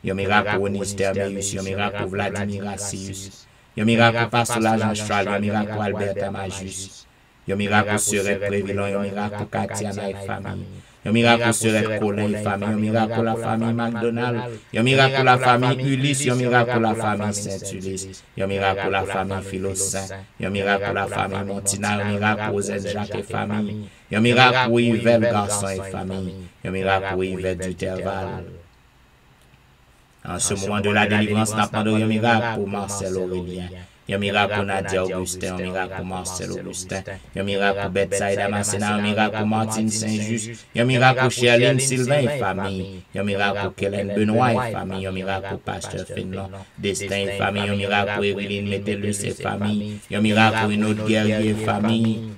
yon miracle pour Onis Termeus, yon miracle pour Vladimir Assius, yon miracle pour Pastor Jean Charles, yon miracle pour Albert Amajus, yon miracle pour Surette Prévilon, yon miracle pour Katiana et famille. Yon miracle pour Surette Colin et famille, yon miracle pour la famille McDonald, yon miracle pour la famille Ulysse, yon miracle pour la famille Saint-Ulysse, yon miracle pour la famille Philosaint, yon miracle pour la famille Montina, yon miracle pour Zed Jacques et famille, yon miracle pour Yvette Garçon et famille, yon miracle pour Yvette Duterval. En ce moment de la délivrance, n'a pas de yon miracle pour Marcel Aurélien. Yon miracle pour Nadia Augustin, yon miracle pour Marcel Augustin, yon miracle pour Bethsaïde Damascena, yon miracle pour Martine Saint-Just, yon miracle pour Sherline Sylvain et famille, yon miracle pour Kellen Benoît et famille, yon miracle pour Pasteur Finlon, Destin et famille, yon miracle pour Eveline Metellus et famille, yon miracle pour une autre guerrier et famille,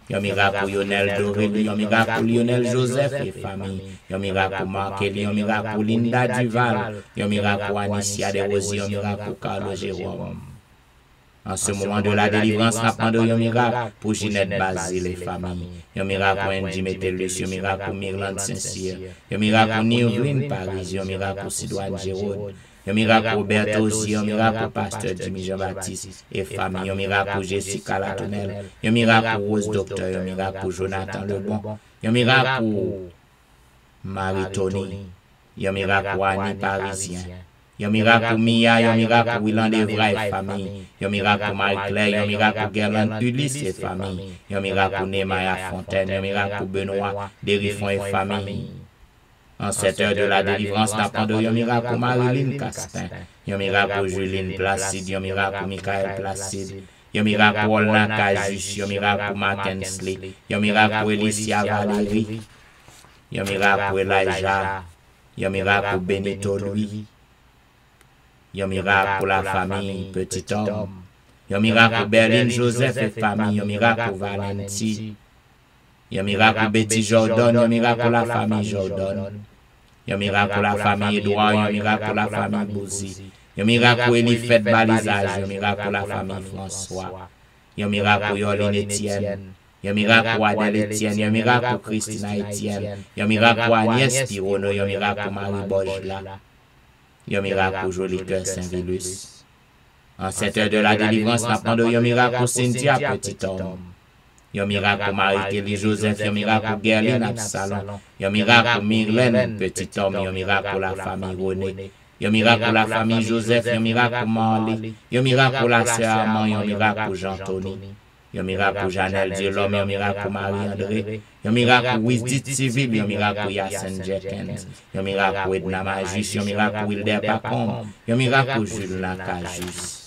yon miracle pour Lionel Doré, yon miracle pour Lionel Joseph et famille, yon miracle pour Marc Eli, yon miracle pour Linda Duval, yon miracle pour Anicia Desrosiers, yon miracle pour Carlo Jérôme. En ce moment de la délivrance, n'a pas de yon miracle pour Ginette Basile et famille. Yon miracle pour Andy Metellus, yon miracle pour Myrland Saint-Cyr. Yon miracle pour Nirvine Paris, yon miracle pour Sidoine Giraud. Yon miracle pour Berthe aussi, yon miracle pour Pasteur Jimmy Jean-Baptiste et famille. Yon miracle pour Jessica Latournelle. Yon miracle pour Rose Docteur, yon miracle pour Jonathan Lebon. Yon miracle pour Marie-Tony. Yon miracle pour Annie Parisien. Yon miracle pour Mia, yon miracle pour Willan Devra et famille. Yon miracle pour Marie-Claire, yon miracle pour Gerland Ulysse et famille. Yon miracle pour Némaya Fontaine, yon miracle pour Benoît Derifon et famille. En cette heure de la délivrance, n'a pas de yon miracle pour Marilyn Castin. Yon miracle pour Juline Placide, yon miracle pour Michael Placide. Yon miracle pour Olna Kajus, yon miracle pour Mackensley. Yon miracle pour Elicia Valérie. Yon miracle pour Elijah. Yon miracle pour Benito Louis. Yon miracle pour la famille Petit Homme. Yon miracle pour Berlin Joseph et famille. Yon miracle pour Valenti. Yon miracle pour Betty Jordan. Yon miracle pour la famille Jordan. Yon miracle pour la famille Edouard. Yon miracle pour la famille Bouzy. Yon miracle pour Elifette Balisage. Yon miracle pour la famille François. Yon miracle pour Yoline Etienne. Yon miracle pour Adèle Etienne. Yon miracle pour Christina Etienne. Yon miracle pour Agnès Pirono. Yon miracle pour Marie Bojla. Yon miracle pour Joli Cœur Saint-Villus. En cette heure de la délivrance, n'a pas de yon miracle pour Cynthia Petit Homme. Yon miracle pour Marie-Kelly Joseph. Yon miracle pour Gerline Absalon. Yon miracle pour Myrlène Petit Homme. Yon miracle pour la famille René. Yon miracle pour la famille Joseph. Yon miracle pour Marley. Yon miracle pour la sœur Armand. Yon miracle pour Jean-Tony. Yon miracle pour Janelle Diolom. Yon miracle pour Marie-André. Yon miracle pour Wisdit Civil. Yon miracle pour Yassen Jenkins. Yon miracle pour Edna Magis. Yon miracle pour Wilder Pacom. Yon miracle pour Jules Lacajus.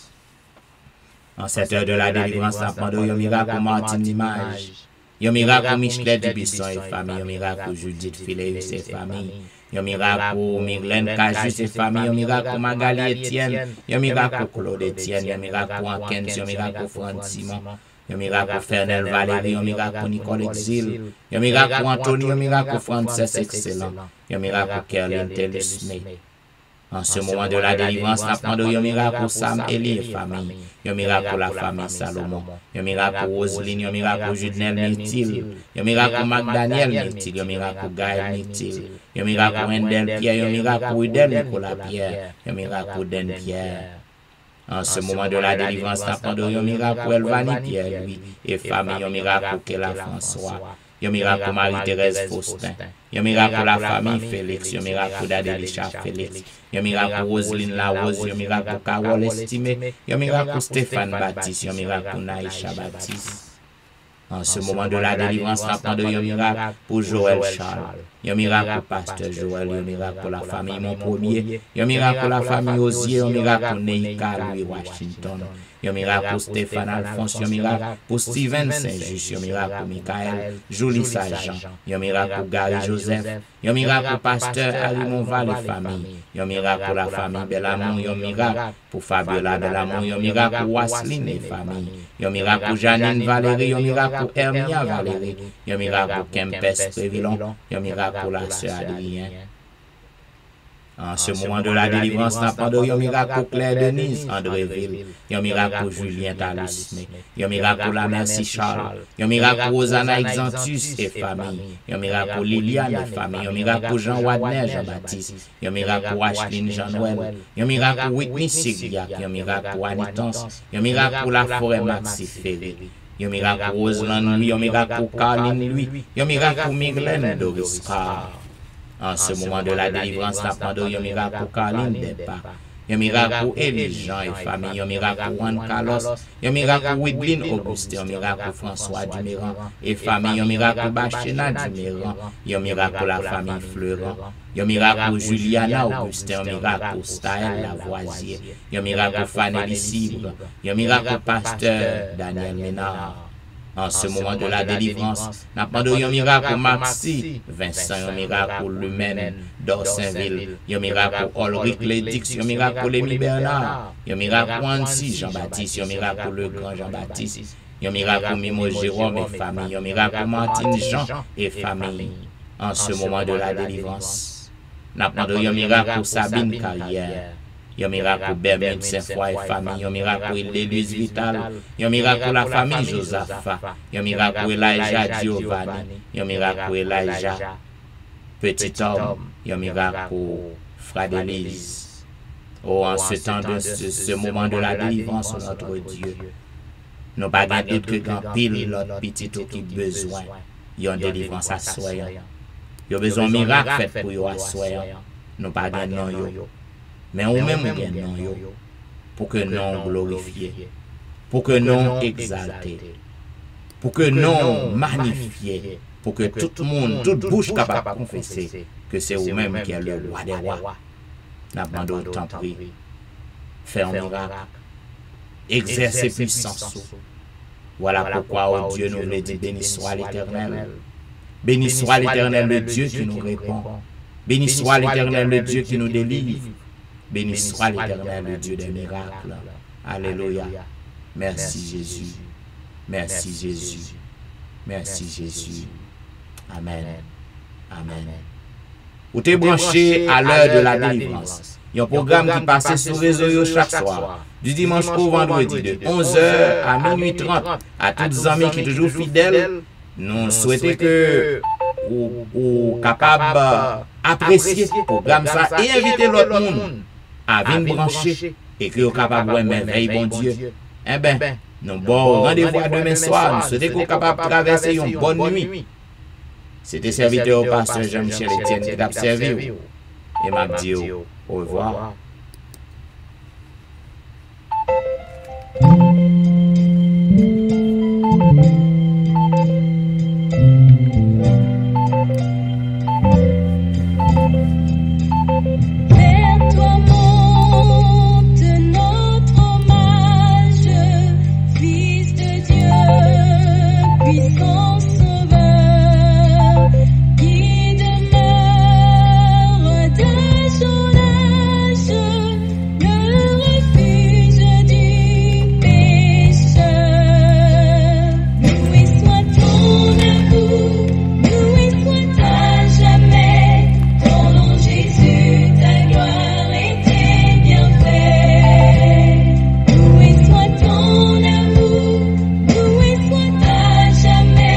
En cette heure de la délivrance, n'a pas de yon miracle pour Martine Limage. Yon miracle pour Michelet Dubisson et famille. Yon miracle pour Judith Phileus et famille. Yon miracle pour Myrlène Cajus et famille. Yon miracle pour Magali Etienne. Yon miracle pour Claude Etienne. Yon miracle pour Ankens. Yon miracle pour Franck Simon. Yon miracle pour Fernel Valérie. Yon miracle pour Nicole Exil. Yon miracle pour Anthony. Yon miracle pour Frances Excellent. Yon miracle pour Kerlin Tellus May. En ce moment de la délivrance, n'a pas de yon miracle pour Sam Eli et famille. Yon miracle pour la famille Salomon. Yon miracle pour Roseline. Yon miracle pour Judnel Métil. Yon miracle pour McDaniel Métil. Yon miracle pour Gaël Métil. Yon miracle pour Endel Pierre. Yon miracle pour Udel Nicolas Pierre. Yon miracle pour Den Pierre. En ce moment de la délivrance, n'a pas de miracle pour Elvani Pierre, lui, et famille, un miracle pour Kela François, un miracle pour Marie-Thérèse Faustin, un miracle pour la famille Félix, un miracle pour Dadélicha Félix, un miracle pour Roselyne Larose, un miracle pour Carole Estimé, un miracle pour Stéphane Baptiste, un miracle pour Naïcha Baptiste. En ce moment de la délivrance, n'a pas de miracle pour Joël Charles, un miracle pour Pasteur Joël, un miracle pour la famille Mon Premier, un miracle pour la famille Osier, un miracle pour Neika Louis Washington, un miracle pour Stéphane Alphonse, un miracle pour Steven Saint-Just, un miracle pour Michael Julie Saint-Jean, un miracle pour Gary Joseph, un miracle pour Pasteur Harry Monval et famille, un miracle pour la famille Belamont, un miracle pour Fabiola Belamont, un miracle pour Wasseline et famille, un miracle pour Janine Valérie, un miracle pour Hermia Valérie, un miracle pour Kempes Prévilon, un miracle pour la sœur Adrien. En ce moment de la délivrance, n'a pas de miracle pour Claire Denise Andréville, un miracle pour Julien Talusme, un miracle pour la Merci Charles, un miracle pour Rosanna Exantus et famille, un miracle pour Liliane et famille, un miracle pour Jean Wadner Jean-Baptiste, un miracle pour Ashline Jean-Noël, un miracle pour Whitney Sigriac, un miracle pour Anitance, un miracle pour la forêt Maxi Ferré, un miracle pour Roseland lui, un miracle pour Carline lui, un miracle pour Myglaine Doris Carr. En ce moment de la délivrance, n'a pas de miracle pour Carline Depa, un miracle pour Élie Jean et famille, un miracle pour Juan Carlos, un miracle pour Widlin Auguste, un miracle pour François Duméran et famille, un miracle pour Bachena Duméran, un miracle pour la famille Fleurant, un miracle pour Juliana Auguste, un miracle pour Staël Lavoisier, un miracle pour Fanny Cibre, un miracle pour Pasteur Daniel Ménard. En ce moment de la délivrance, n'a pas de miracle pour Maxi, Vincent, un miracle pour Lumen, d'Orsainville, un miracle pour Ulrich Lédix, un miracle pour Lémi Bernard, un miracle pour Annecy Jean-Baptiste, un miracle pour le grand Jean-Baptiste, un miracle pour Mimo Jérôme et famille, un miracle pour Martine Jean et famille. En ce moment de la délivrance, n'a pas de miracle pour Sabine Carrière, un miracle pour Bermude Saint-Foy et famille, un miracle pour Élise Vital, un miracle pour la famille Josaphat, un miracle pour Elijah Giovanni, un miracle pour Elijah Petit Homme, un miracle pour Fradélise. Oh, en ce temps de ce moment de la délivrance, notre Dieu, nous pas de doute que quand pile notre petit qui besoin, il y a une délivrance à soyant. Il y a besoin de miracle fait pour vous à soyant. Nous pas de non yo. Mais on même non yo. Pour que non glorifié. Pour que non exalté. Pour que non magnifié. Pour que tout le monde, toute bouche capable de confesser que c'est vous-même qui est le roi des rois. N'a pas d'autant pris. Faire un miracle. Exercer puissance. Voilà pourquoi, oh Dieu, nous le dit, béni soit l'Éternel. Béni soit l'Éternel, le Dieu qui nous répond. Béni soit l'Éternel, le Dieu qui nous délivre. Béni soit l'Éternel, le Dieu des miracles. Alléluia. Merci Jésus. Merci Jésus. Merci Jésus. Amen. Amen. Vous êtes branché à l'heure de la délivrance. Il y a un programme qui passe sur les réseaux chaque soir, du dimanche au vendredi, de 11h à minuit 30. À tous les amis qui sont toujours fidèles, nous souhaitons que vous capables d'apprécier le programme ça et inviter l'autre monde à venir brancher et que vous capables de merveille, bon Dieu. Eh bien, nous bon rendez-vous à demain soir. Nous souhaitons que vous capables de traverser une bonne nuit. C'était serviteur au pasteur Jean-Michel Etienne qui t'a servi. Et m'a dit au revoir. Jamais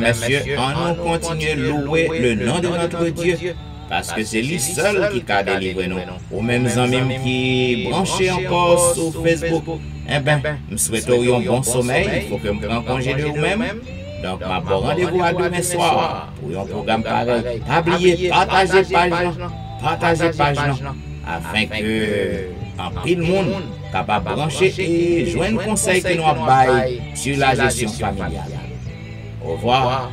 messieurs, on continue de louer le nom de notre Dieu. Parce que c'est lui seul qui a délivré nous. Ou même amis qui branchés encore sur Facebook. Eh bien, nous souhaiterions bon sommeil. Il faut que je prenne congé de vous-même. Donc, ma bon rendez-vous à demain soir pour un programme pareil. Pas oublier, partagez page, afin que en pile monde capable de brancher et joindre conseil que nous avons sur la gestion familiale. Au revoir.